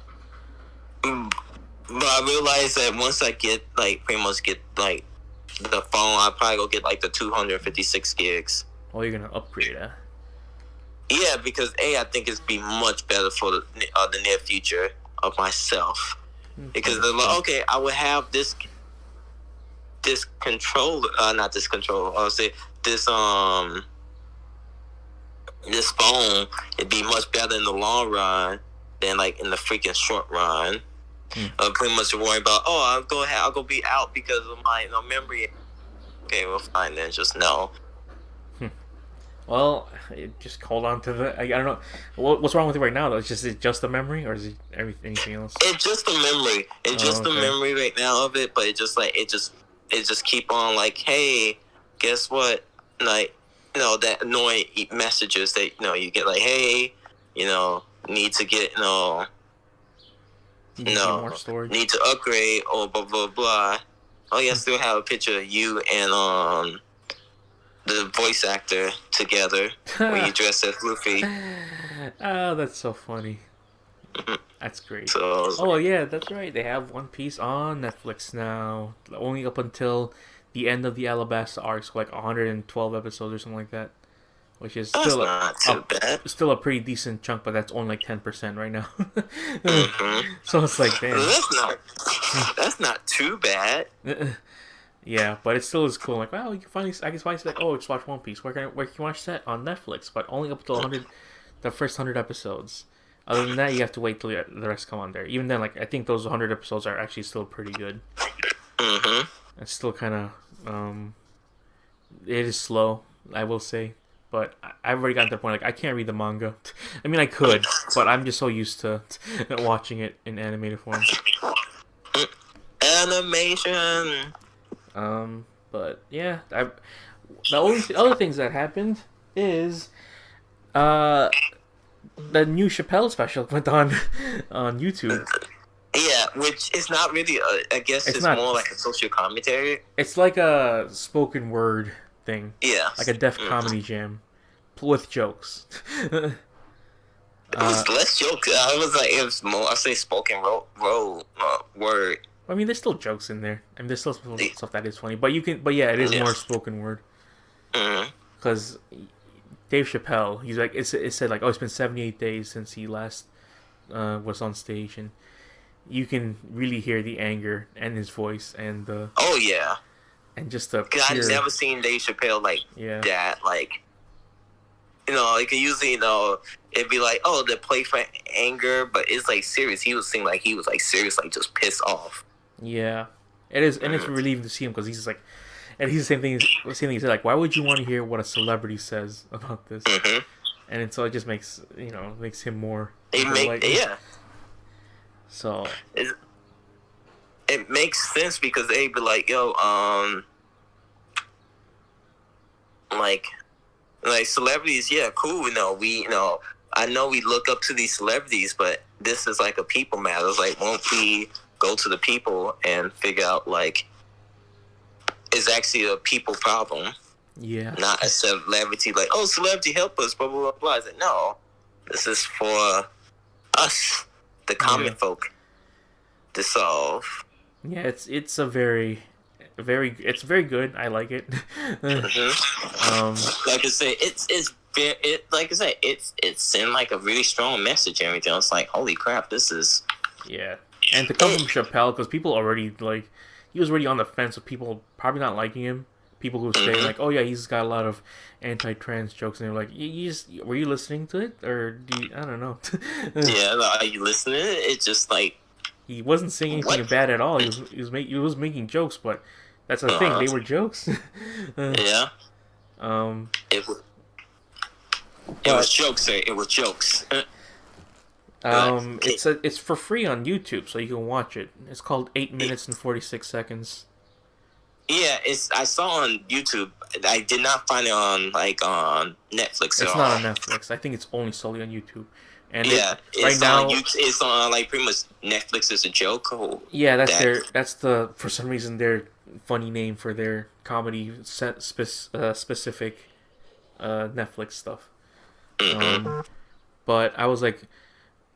But I realized that once I get like pretty much get like the phone, I'll probably go get like the 256 gigs. Oh, you're gonna upgrade, huh? Yeah, because I think it's be much better for the near future of myself. Because they're like, okay, I would have this controller, not this controller. I'll say this phone. It'd be much better in the long run than like in the freaking short run. Pretty much worry about, I'll go be out because of my memory. Okay, well, fine then. Just no. Well, just hold on to the. I don't know. What's wrong with it right now, though? Is it just the memory, or is it anything else? It's just the memory. It's just the memory right now of it, but it just keep on like, hey, guess what? Like, that annoying messages that you get, like, hey, need to get more storage. Need to upgrade or blah blah blah. Oh yeah, I still have a picture of you and the voice actor together when you dress as Luffy. Oh, that's so funny. That's great. So, yeah, that's right. They have One Piece on Netflix now. Only up until the end of the Alabasta arc, so like 112 episodes or something like that. Which is still not too bad. Still a pretty decent chunk, but that's only like 10% right now. So it's like, damn. That's not too bad. Yeah, but it still is cool. Like, wow, I can finally say, like, just watch One Piece. Where can you watch that? On Netflix, but only up to the first 100 episodes. Other than that, you have to wait till the rest come on there. Even then, like, I think those 100 episodes are actually still pretty good. It's still kind of, it is slow, I will say. But I've already gotten to the point, like, I can't read the manga. I mean, I could, but I'm just so used to watching it in animated form. Animation! But, yeah. The only other things that happened is, the new Chappelle special went on YouTube. Yeah, which is not really, I guess it's more like a social commentary. It's like a spoken word thing. Yeah. Like a Def Comedy Jam. With jokes. It was less jokes. It was more, I say spoken word. I mean, there's still jokes in there. I mean, there's still stuff that is funny. But yeah, it is more spoken word. Because Dave Chappelle, he's like, it said like, it's been 78 days since he last was on stage, and you can really hear the anger in his voice and the. Oh yeah. and just the Cause I've never seen Dave Chappelle like that. Like, like usually, it'd be like, oh, they play for anger, but it's like serious. He was seem like he was like serious, like just pissed off. Yeah, it is, and it's relieving to see him because he's like, and he's the same thing. He said, like, why would you want to hear what a celebrity says about this? And so it just makes makes him more. So it makes sense because they'd be like, yo, like celebrities, yeah, cool. I know we look up to these celebrities, but this is like a people matter. It's like, won't we go to the people and figure out like it's actually a people problem? Yeah. Not a celebrity like, oh, celebrity help us, blah blah blah blah. It's like, no, this is for us, the common folk, to solve. Yeah, it's a very very good. I like it. Like I say, it's in like a really strong message and everything. It's like, holy crap, this is and to come from Chappelle, because people already he was already on the fence with people probably not liking him. People who say like, oh yeah, he's got a lot of anti-trans jokes, and they're like, were you listening to it, or I don't know. Are you listening? It's just like he wasn't saying anything bad at all. He was making jokes, but that's the thing. They were jokes. It was jokes, sir. It was jokes. It's for free on YouTube, so you can watch it. It's called 8 minutes and 46 seconds. Yeah, I saw on YouTube. I did not find it on Netflix. It's not on Netflix. I think it's only solely on YouTube. And it's on like pretty much Netflix is a joke. That's for some reason their funny name for their comedy specific Netflix stuff. But I was like,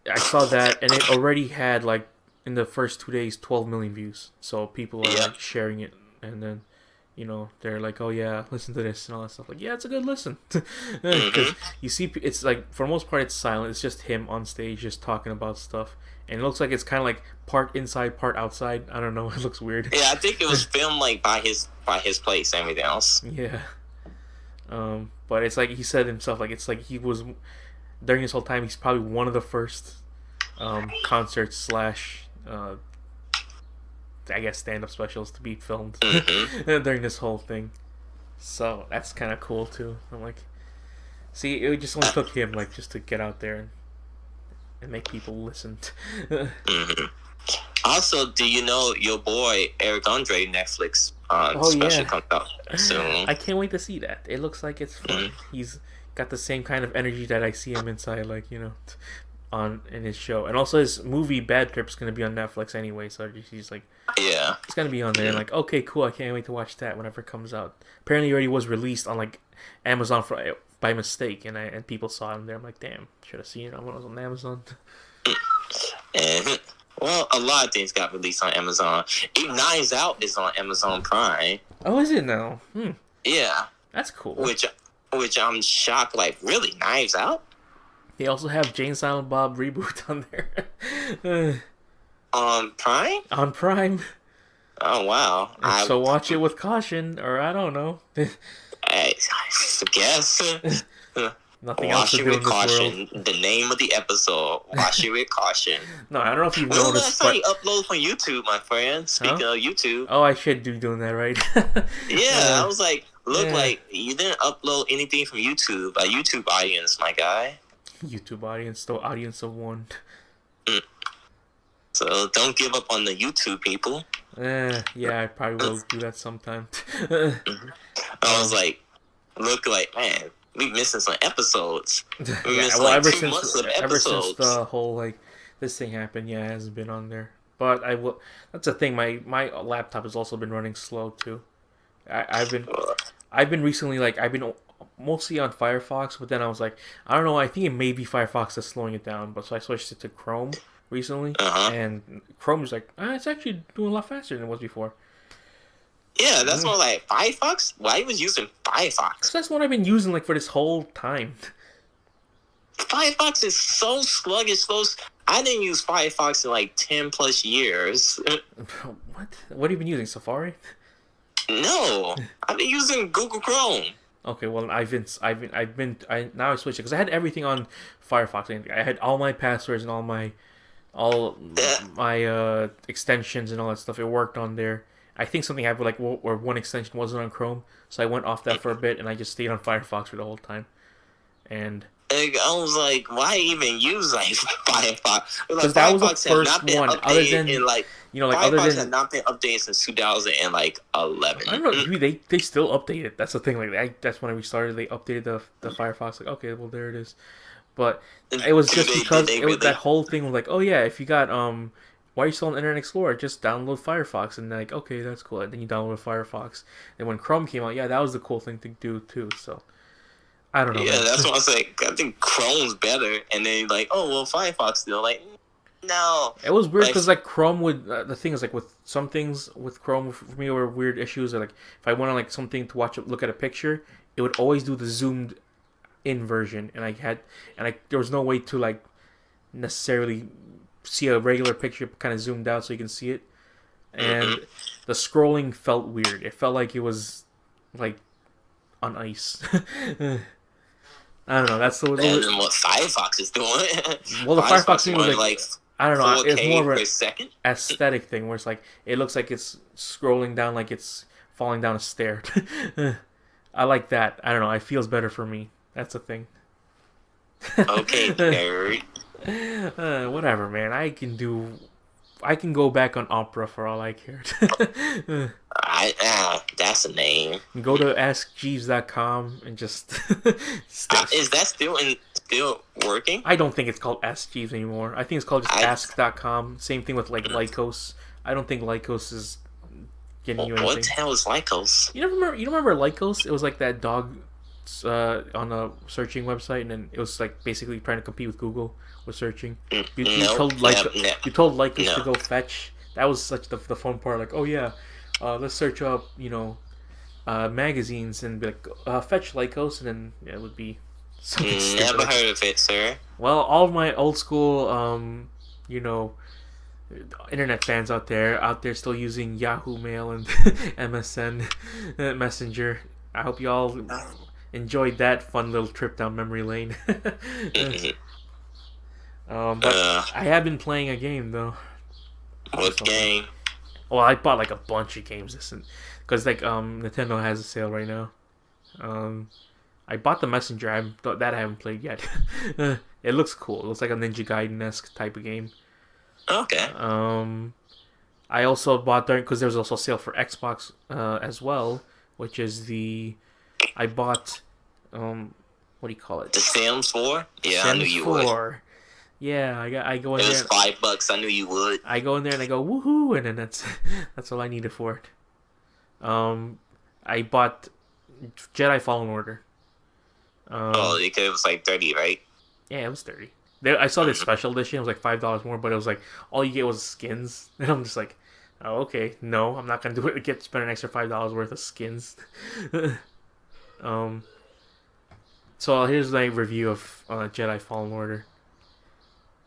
I saw that and it already had like in the first 2 days 12 million views. So people are like sharing it, and then they're like, oh yeah, listen to this and all that stuff. Like, yeah, it's a good listen. Because you see, it's like for the most part it's silent. It's just him on stage just talking about stuff, and it looks like it's kind of like part inside, part outside. I don't know. It looks weird. Yeah, I think it was filmed like by his place and everything else. Yeah. But it's like he said himself, like it's like he was during this whole time. He's probably one of the first concerts / I guess stand-up specials to be filmed during this whole thing. So that's kind of cool too. I'm like, see, it just only took him like just to get out there and make people listen. Also, do you know your boy Eric Andre Netflix special comes out soon? I can't wait to see that. It looks like it's fun. He's got the same kind of energy that I see him inside, like in his show. And also his movie Bad Trip's gonna be on Netflix anyway, so he's like, it's gonna be on there. And like, okay, cool, I can't wait to watch that whenever it comes out. Apparently it already was released on like Amazon by mistake, and people saw it on there. I'm like, damn, should have seen it when it was on Amazon. And well, a lot of things got released on Amazon. Even Knives Out is on Amazon Prime. Oh, is it now? Yeah, that's cool. Which I'm shocked. Like, really, Knives Out? They also have Jane Silent Bob reboot on there. On Prime? On Prime. Oh, wow. So watch it with caution, or I don't know. I guess. Nothing else to do in this caution. world. The name of the episode. Watch it with caution. No, I don't know if you've noticed. That's how you upload from YouTube, my friend. Speaking of YouTube. Oh, I should be doing that, right? Yeah, I was like, like you didn't upload anything from YouTube. A YouTube audience, my guy. YouTube audience, the audience of one. So don't give up on the YouTube people. Yeah, I probably will do that sometime. I was like, man, we missing some episodes. Ever since the whole this thing happened, it hasn't been on there. But I will. That's the thing. My laptop has also been running slow too. I've been recently I've been mostly on Firefox, but then I was like, I don't know. I think it may be Firefox that's slowing it down. But so I switched it to Chrome recently, and Chrome is like, it's actually doing a lot faster than it was before. Yeah, that's more like Firefox. Why was using Firefox? That's what I've been using for this whole time. Firefox is so sluggish. I didn't use Firefox in 10 plus years. What? What have you been using? Safari? No, I've been using Google Chrome. Okay, well, now I switched it because I had everything on Firefox. I had all my passwords and all Yeah. my extensions and all that stuff. It worked on there. I think something happened like where one extension wasn't on Chrome, so I went off that for a bit and I just stayed on Firefox for the whole time. And Like, I was like, why even use like Firefox? because Like, that was the Firefox has first not been one, other updated than in like other Firefox has than not been updated since 2011. I don't know, maybe they still update it. That's the thing. Like that's when I restarted. They updated the Firefox. Like okay, well there it is. But it was just because it was that whole thing was like, oh yeah, if you got why are you still on Internet Explorer? Just download Firefox, and like okay, that's cool. And then you download Firefox. And when Chrome came out, yeah, that was the cool thing to do too. So I don't know. Yeah, Man. that's what I was like. I think Chrome's better, and then like, oh well, Firefox still like. No. It was weird because like Chrome would the thing is like with some things with Chrome for me were weird issues. Like if I went on like something to look at a picture, it would always do the zoomed in version, and there was no way to like necessarily see a regular picture kind of zoomed out so you can see it, and the scrolling felt weird. It felt like it was like on ice. I don't know. That's the and what Firefox is doing. Well, the Firefox thing was like I don't know. It's more of a second aesthetic thing where it's like it looks like it's scrolling down like it's falling down a stair. I like that. I don't know. It feels better for me. That's a thing. Okay, nerd. Whatever, man. I can go back on Opera for all I cared. That's a name. Go to AskJeeves.com and just. Is that still working? I don't think it's called Ask Jeeves anymore. I think it's called just Ask.com. Same thing with like Lycos. I don't think Lycos is getting you anything. What the hell is Lycos? You don't remember Lycos? It was like that dog on a searching website, and then it was like basically trying to compete with Google with searching. You told Lycos to go fetch. That was such the fun part. Like, oh yeah, let's search up magazines and be like fetch Lycos, and then it would be something stupid. Never heard of it, sir. Well, all of my old school internet fans out there still using Yahoo Mail and MSN Messenger. I hope you all enjoyed that fun little trip down memory lane. But I have been playing a game though. What game? Well, I bought like a bunch of games because like Nintendo has a sale right now. I bought the Messenger. I haven't played yet. It looks cool. It looks like a Ninja Gaiden-esque type of game. Okay. I also bought because there was also a sale for Xbox as well, which is I bought what do you call it? The Sims 4? Yeah, Sims I knew you 4. would. Yeah, I go in there. It was $5. I knew you would. I go in there and I go woohoo, and then that's all I needed for it. I bought Jedi Fallen Order. It was like 30, right? Yeah, it was 30. I saw this special edition. It was like $5 more, but it was like all you get was skins, and I'm just like, oh okay, no, I'm not gonna do it. Spend an extra $5 worth of skins. So here's my review of Jedi Fallen Order.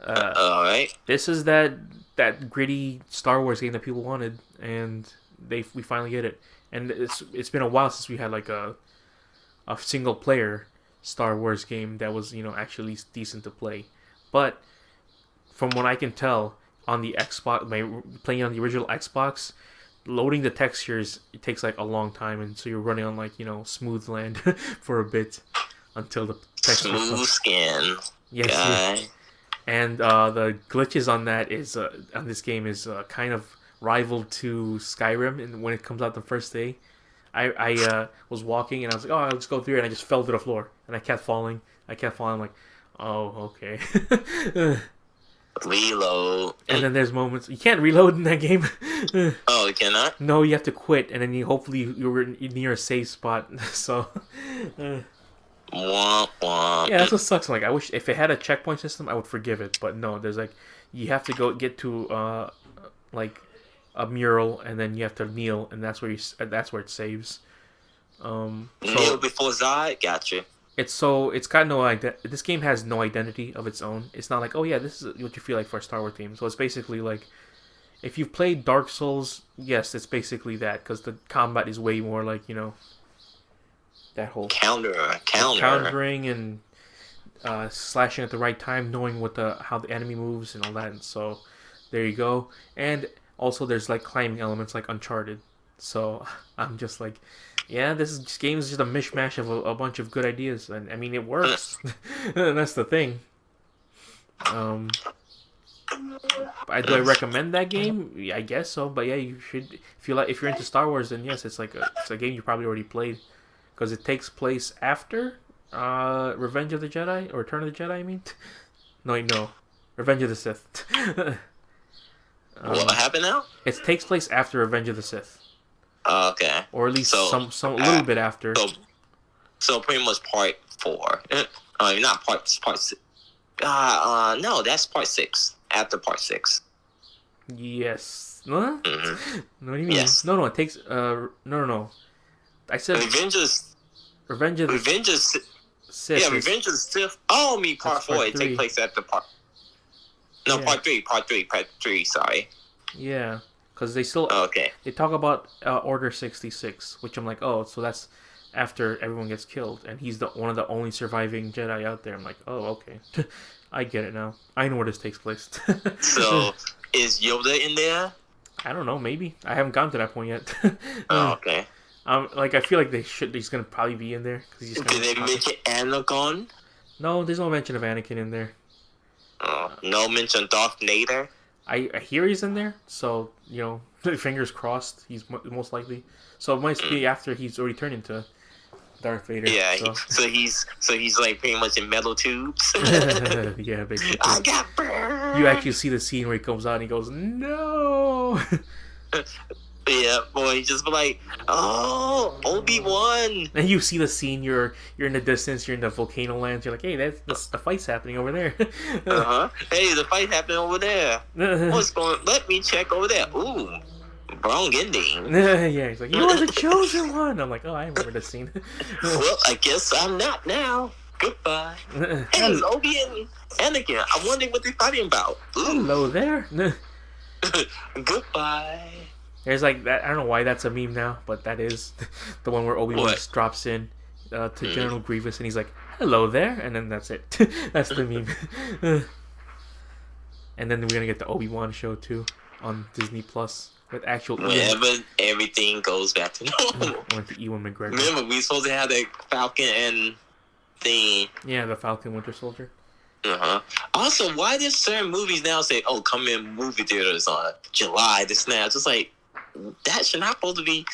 Alright. This is that gritty Star Wars game that people wanted, and we finally get it. And it's been a while since we had like a single player Star Wars game that was actually decent to play. But from what I can tell on the Xbox, playing on the original Xbox, loading the textures it takes like a long time, and so you're running on like smooth land for a bit until the textures smooth skin. Yes. Yeah. And the glitches on that on this game is kind of rival to Skyrim, and when it comes out the first day. I was walking and I was like, oh, I'll just go through it, and I just fell to the floor and I kept falling. I'm like, oh, okay. Reload. And then there's moments you can't reload in that game. Oh, you cannot? No, you have to quit, and then hopefully you're near a safe spot. So womp womp. Yeah, that's what sucks. Like I wish if it had a checkpoint system I would forgive it, but no, there's like you have to get to like a mural, and then you have to kneel, and that's where it saves. Kneel before Zod? Gotcha. It's got no this game has no identity of its own. It's not like, oh yeah, this is what you feel like for a Star Wars game. So it's basically like if you've played Dark Souls, yes, it's basically that, because the combat is way more like, that whole countering and slashing at the right time, knowing how the enemy moves and all that. And so there you go. And also there's like climbing elements like Uncharted. So I'm just like, yeah, game is just a mishmash of a bunch of good ideas, and I mean it works. And that's the thing. Do I recommend that game? Yeah, I guess so. But yeah, you should. If you're into Star Wars, then yes, it's a game you probably already played, because it takes place after Revenge of the Jedi or Return of the Jedi. I mean, no, Revenge of the Sith. What happened now? It takes place after Revenge of the Sith. Okay. Or at least some a little bit after. So pretty much part 4. Not part 6. No, that's part 6. After part 6. Yes. Huh? Mm-hmm. What do you mean? Yes. No. It takes. No. I said Revenge of the Sith. Yeah, Revenge of the Sith. Oh, part 4. It takes place after part. No, part 3. Part 3. Sorry. Yeah. Because they still they talk about Order 66, which I'm like, oh, so that's after everyone gets killed, and he's one of the only surviving Jedi out there. I'm like, oh, okay, I get it now. I know where this takes place. So is Yoda in there? I don't know, maybe. I haven't gotten to that point yet. Okay. I feel like he's gonna probably be in there. Did they mention Anakin? No, there's no mention of Anakin in there. No mention Darth Vader? I hear he's in there, so, fingers crossed, he's most likely. So it might be after he's already turned into Darth Vader. Yeah, so he's like pretty much in metal tubes. Yeah, basically. I got burned! You actually see the scene where he comes out and he goes, no! Yeah, boy, he just be like, oh, Obi-Wan! And you see the scene, you're in the distance, you're in the volcano lands, you're like, hey, that's the fight's happening over there. Hey, the fight happening over there. What's going? Let me check over there. Ooh, wrong ending. Yeah, he's like, you are the chosen one. I'm like, oh, I remember this scene. Well, I guess I'm not now. Goodbye. Hey, Obi and Anakin, I'm wondering what they're fighting about. Ooh. Hello there. Goodbye. There's like that. I don't know why that's a meme now, but that is the one where Obi-Wan just drops in to General Grievous, and he's like, "Hello there," and then that's it. That's the meme. And then we're gonna get the Obi-Wan show too on Disney Plus with actual. Whenever everything goes back to normal. With the Ewan McGregor. Remember, we supposed to have the Falcon and the. Yeah, the Falcon Winter Soldier. Also, why did certain movies now say, "Oh, come in movie theaters on July"? This and that. Just like. That should not supposed to be.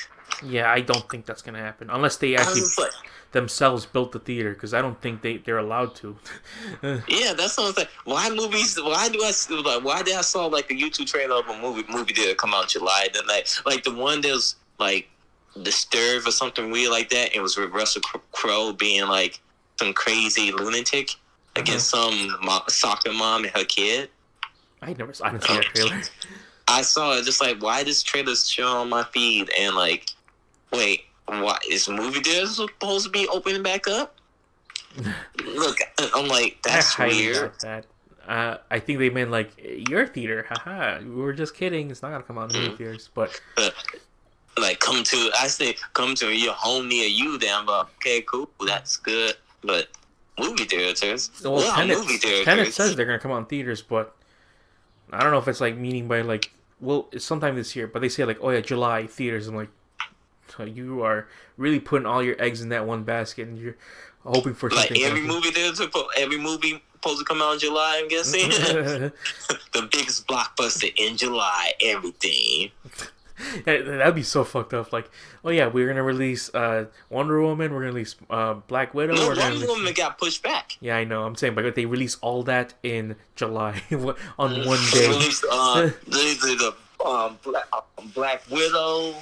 Yeah, I don't think that's gonna happen unless they actually themselves built the theater, because I don't think they're allowed to. Yeah, that's what I'm saying. Why movies? Why did I saw like a YouTube trailer of a movie theater come out in July? Then like the one that was like Disturbed or something weird like that. It was with Russell Crowe being like some crazy lunatic against some soccer mom and her kid. I didn't see that trailer. I saw it just like, why this trailer show on my feed? And like, wait, what is movie theaters supposed to be opening back up? Look, I'm like, that's weird. That. I think they meant like your theater. Haha, we were just kidding. It's not gonna come out in movie theaters, but like come to your home near you. Then, but okay, cool, that's good. But movie theaters. Well, Tenet says they're gonna come out in theaters, but. I don't know if it's like meaning by like, well, it's sometime this year, but they say like, oh yeah, July theaters. I'm like, so you are really putting all your eggs in that one basket, and you're hoping for something. Like every movie supposed to come out in July. I'm guessing the biggest blockbuster in July. Everything. That'd be so fucked up. Like, oh yeah, we're gonna release Wonder Woman. We're gonna release Black Widow. No, Wonder Woman got pushed back. Yeah, I know. I'm saying, but they release all that in July on one day. Release the Black Widow.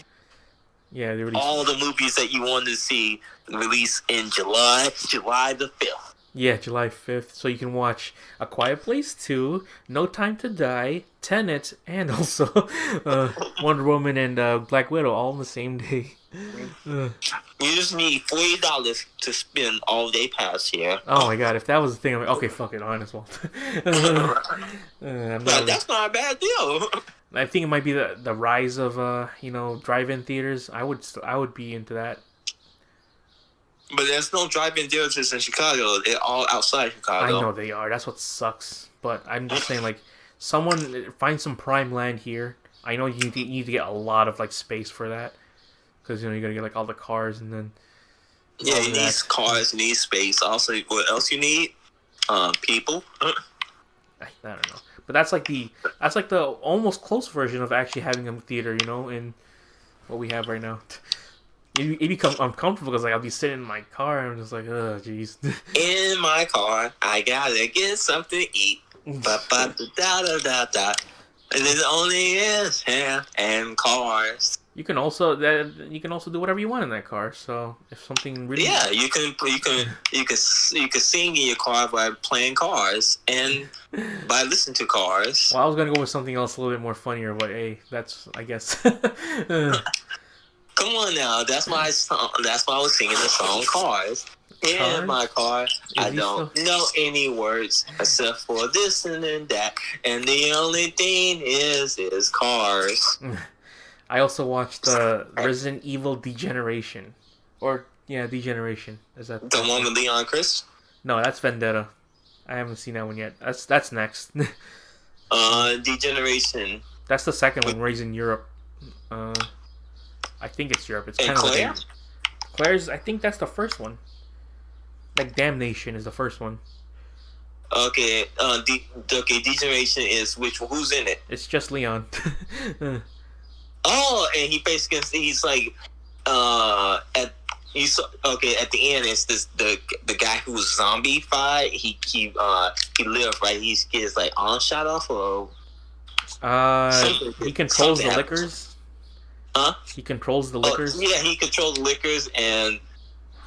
Yeah, they released all the movies that you wanted to see release in July the 5th. Yeah, July 5th. So you can watch A Quiet Place 2, No Time to Die, Tenet, and also Wonder Woman and Black Widow all on the same day. You just need $40 to spend all day pass here. Oh my god, if that was the thing, I'm like, okay, fuck it, honest well. That's not a bad deal. I think it might be the rise of drive-in theaters. I would be into that. But there's no drive-in theaters in Chicago. They're all outside Chicago. I know they are. That's what sucks. But I'm just saying, like, someone find some prime land here. I know you need to get a lot of like space for that, because you gotta get like all the cars and then. Yeah, you need cars, you need space. Also, what else you need? People. I don't know, but that's like the almost close version of actually having a theater. In what we have right now. It become uncomfortable because like I'll be sitting in my car and I'm just like, oh jeez. In my car, I gotta get something to eat. Ba-ba-da-da-da-da. And there's only is hair and cars. You can also do whatever you want in that car. So if something really you can sing in your car by playing cars and by listening to cars. Well, I was gonna go with something else a little bit more funnier, but hey, that's I guess. Come on now, that's my song. That's why I was singing the song "Cars." In my car, I don't know any words except for this and then that, and the only thing is cars. I also watched Resident Evil Degeneration, Degeneration. Is that the one with Leon Chris? No, that's Vendetta. I haven't seen that one yet. That's next. Degeneration. That's the second one, raised in Europe. I think it's Europe. It's kind of Claire? Claire's. I think that's the first one. Like Damnation is the first one. Okay. Degeneration is who's in it? It's just Leon. Oh, and he's like at the end it's the guy who was zombified. He lived, right? He gets like arm shot off or he controls the liquors. Huh? He controls the liquors. Yeah, he controls the liquors, and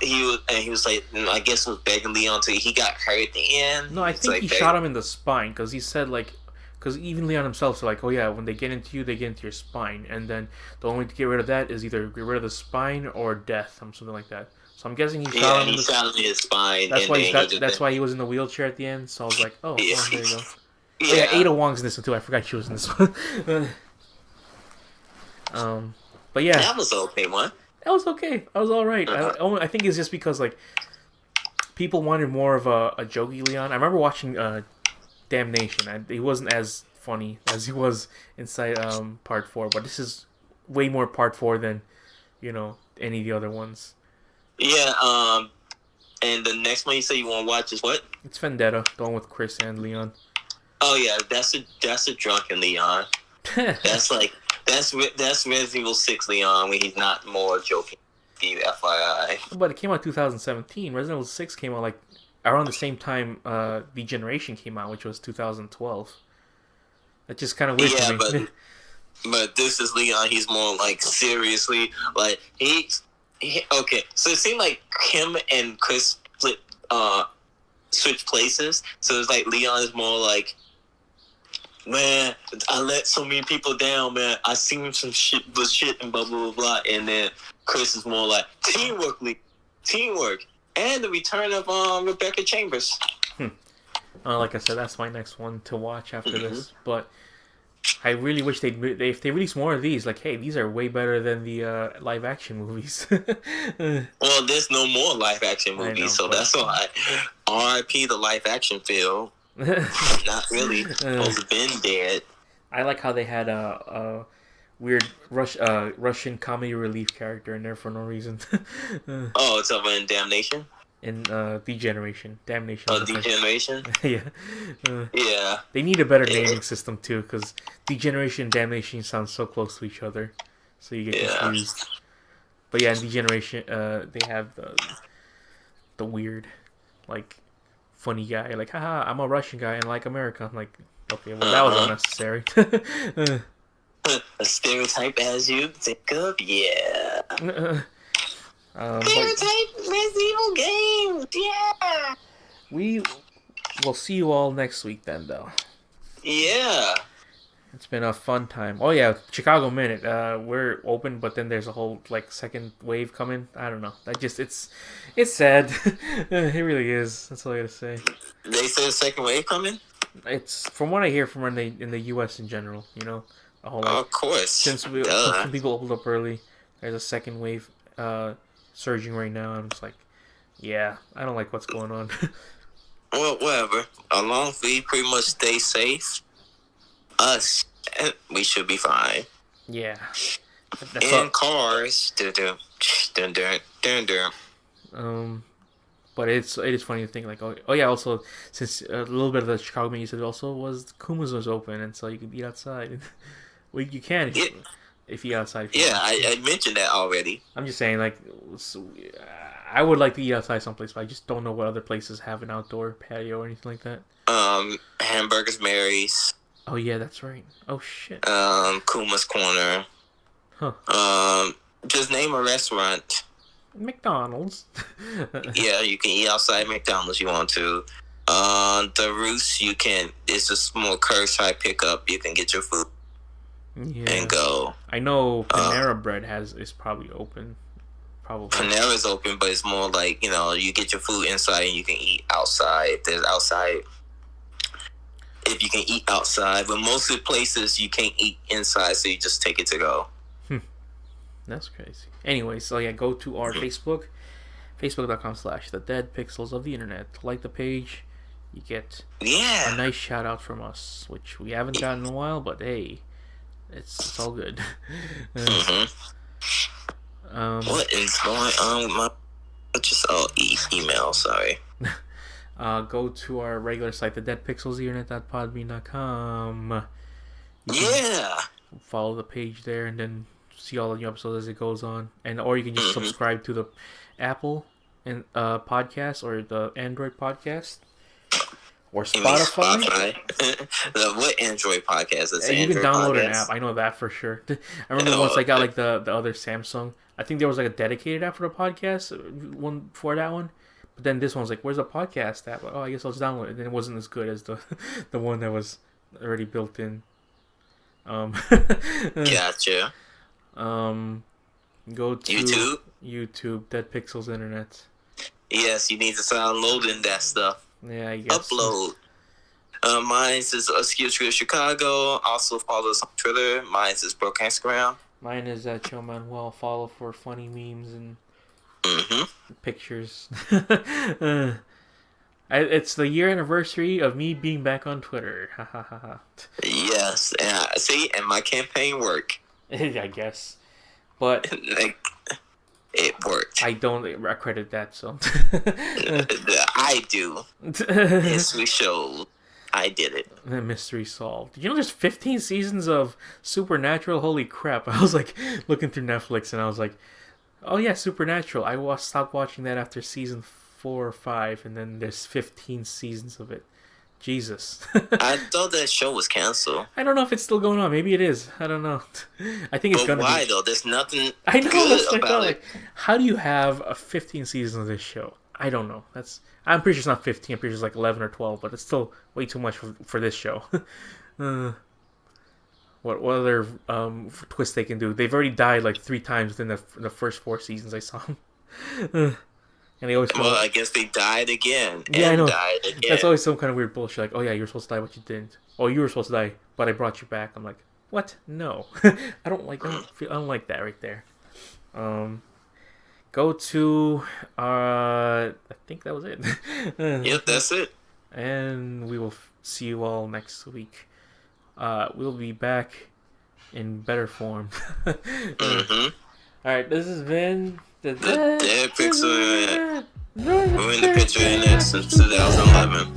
he was like, I guess was begging Leon to. He got hurt at the end. No, I think he shot him in the spine because he said because even Leon himself said like, oh yeah, when they get into you, they get into your spine, and then the only way to get rid of that is either get rid of the spine or death, or something like that. So I'm guessing he shot him in his spine. That's why that's why he was in the wheelchair at the end. So I was like, there you go. Yeah, Ada Wong's in this one too. I forgot she was in this one. But yeah, that was okay one. That was okay. That was all right. I think it's just because like people wanted more of a jokey Leon. I remember watching Damnation, and he wasn't as funny as he was inside Part 4, but this is way more Part 4 than any of the other ones. Yeah. And the next one you say you want to watch is what? It's Vendetta, the one with Chris and Leon. Oh yeah, that's a drunken Leon. That's Resident Evil 6 Leon when he's not more joking. FYI. But it came out 2017. Resident Evil 6 came out like around the same time Degeneration came out, which was 2012. That's just kind of weird to me. but this is Leon. He's more like seriously like he okay. So it seemed like him and Chris switch places. So it's like Leon is more like, man, I let so many people down, man. I seen some shit and blah, blah, blah, blah. And then Chris is more like, teamwork. And the return of Rebecca Chambers. Like I said, that's my next one to watch after this. But I really wish if they release more of these, like, hey, these are way better than the live-action movies. Well, there's no more live-action movies, so that's why. R.I.P. the live-action film. Not really. Those been dead. I like how they had a weird Russian comedy relief character in there for no reason. Oh, it's over in Damnation? In Degeneration. Damnation. Oh, Degeneration? Yeah. Yeah. They need a better naming system too, because Degeneration and Damnation sound so close to each other, so you get confused. But yeah, in Degeneration, they have the weird, like, funny guy, like, haha, I'm a Russian guy and like America. I'm like, okay, well, that was unnecessary. A stereotype as you think of, yeah. Stereotype Resident Evil games, yeah. We will see you all next week then, though. Yeah. It's been a fun time. Oh yeah, Chicago Minute. We're open, but then there's a whole like second wave coming. I don't know. It's sad. It really is. That's all I gotta say. They said a second wave coming. It's from what I hear from in the U.S. in general. a whole like. Of course. Since some people opened up early, there's a second wave surging right now. I'm just like, yeah, I don't like what's going on. Well, whatever. As long as we pretty much stay safe, we should be fine. Yeah. And cars. But it is funny to think like, oh yeah. Also, since a little bit of the Chicago menu said also was Kuma's was open, and so you can eat outside. Well, you can if you eat outside. Yeah, I mentioned that already. I'm just saying, like, I would like to eat outside someplace, but I just don't know what other places have an outdoor patio or anything like that. Hamburgers Mary's. Oh yeah, that's right. Oh shit. Kuma's Corner. Huh. Just name a restaurant. McDonald's. Yeah, you can eat outside McDonald's you want to. The Roost, you can. It's just more curbside pickup. You can get your food and go. I know Panera Bread is probably open. Probably. Panera's open, but it's more like, you get your food inside and you can eat outside. If there's outside, if you can eat outside, but most of the places you can't eat inside, so you just take it to go. That's crazy. Anyway, so yeah, go to our Facebook, facebook.com/thedeadpixels of the internet. Like the page, you get a nice shout out from us, which we haven't gotten in a while, but hey, it's all good. What is going on with my email? Sorry. Go to our regular site, thedeadpixelsinternet.podbean.com. Yeah. Follow the page there, and then see all the new episodes as it goes on, or you can just subscribe to the Apple and podcast or the Android podcast or Spotify. What Android podcast is? You can download an app. I know that for sure. I remember once I got like the other Samsung. I think there was like a dedicated app for the podcast one for that one, but then this one's like, "Where's the podcast app?" Like, oh, I guess I'll just download it. And then it wasn't as good as the one that was already built in. Gotcha. Go to YouTube, Dead Pixels Internet. Yes, you need to start unloading that stuff. Yeah, I guess. Upload. Mine is Obscure Chicago. Also follow us on Twitter. Mine is Broke Instagram. Mine is Joe Manuel. Follow for funny memes and pictures. It's the year anniversary of me being back on Twitter. Ha ha ha ha. Yes, and my campaign worked. I guess, but it worked. I don't accredit that, so I do. History shows I did it. The mystery solved. You know, there's 15 seasons of Supernatural. Holy crap! I was like looking through Netflix, and I was like, oh yeah, Supernatural. I stopped watching that after season 4 or 5, and then there's 15 seasons of it. Jesus. I thought that show was canceled. I don't know if it's still going on. Maybe it is. I don't know. I think it's gonna be. Why though? There's nothing I know, good about it. Like, how do you have a 15 seasons of this show? I don't know. I'm pretty sure it's not 15. I'm pretty sure it's like 11 or 12, but it's still way too much for this show. What other twists they can do? They've already died like 3 times within the first 4 seasons I saw them. And they always I guess they died again. Yeah, I know. Died again. That's always some kind of weird bullshit. Like, oh yeah, you were supposed to die, but you didn't. Oh, you were supposed to die, but I brought you back. I'm like, what? No, I don't like that right there. Go to I think that was it. Yep, that's it. And we will see you all next week. We'll be back in better form. All right, this has been the Dead Pixel. We're in the picture in there since 2011.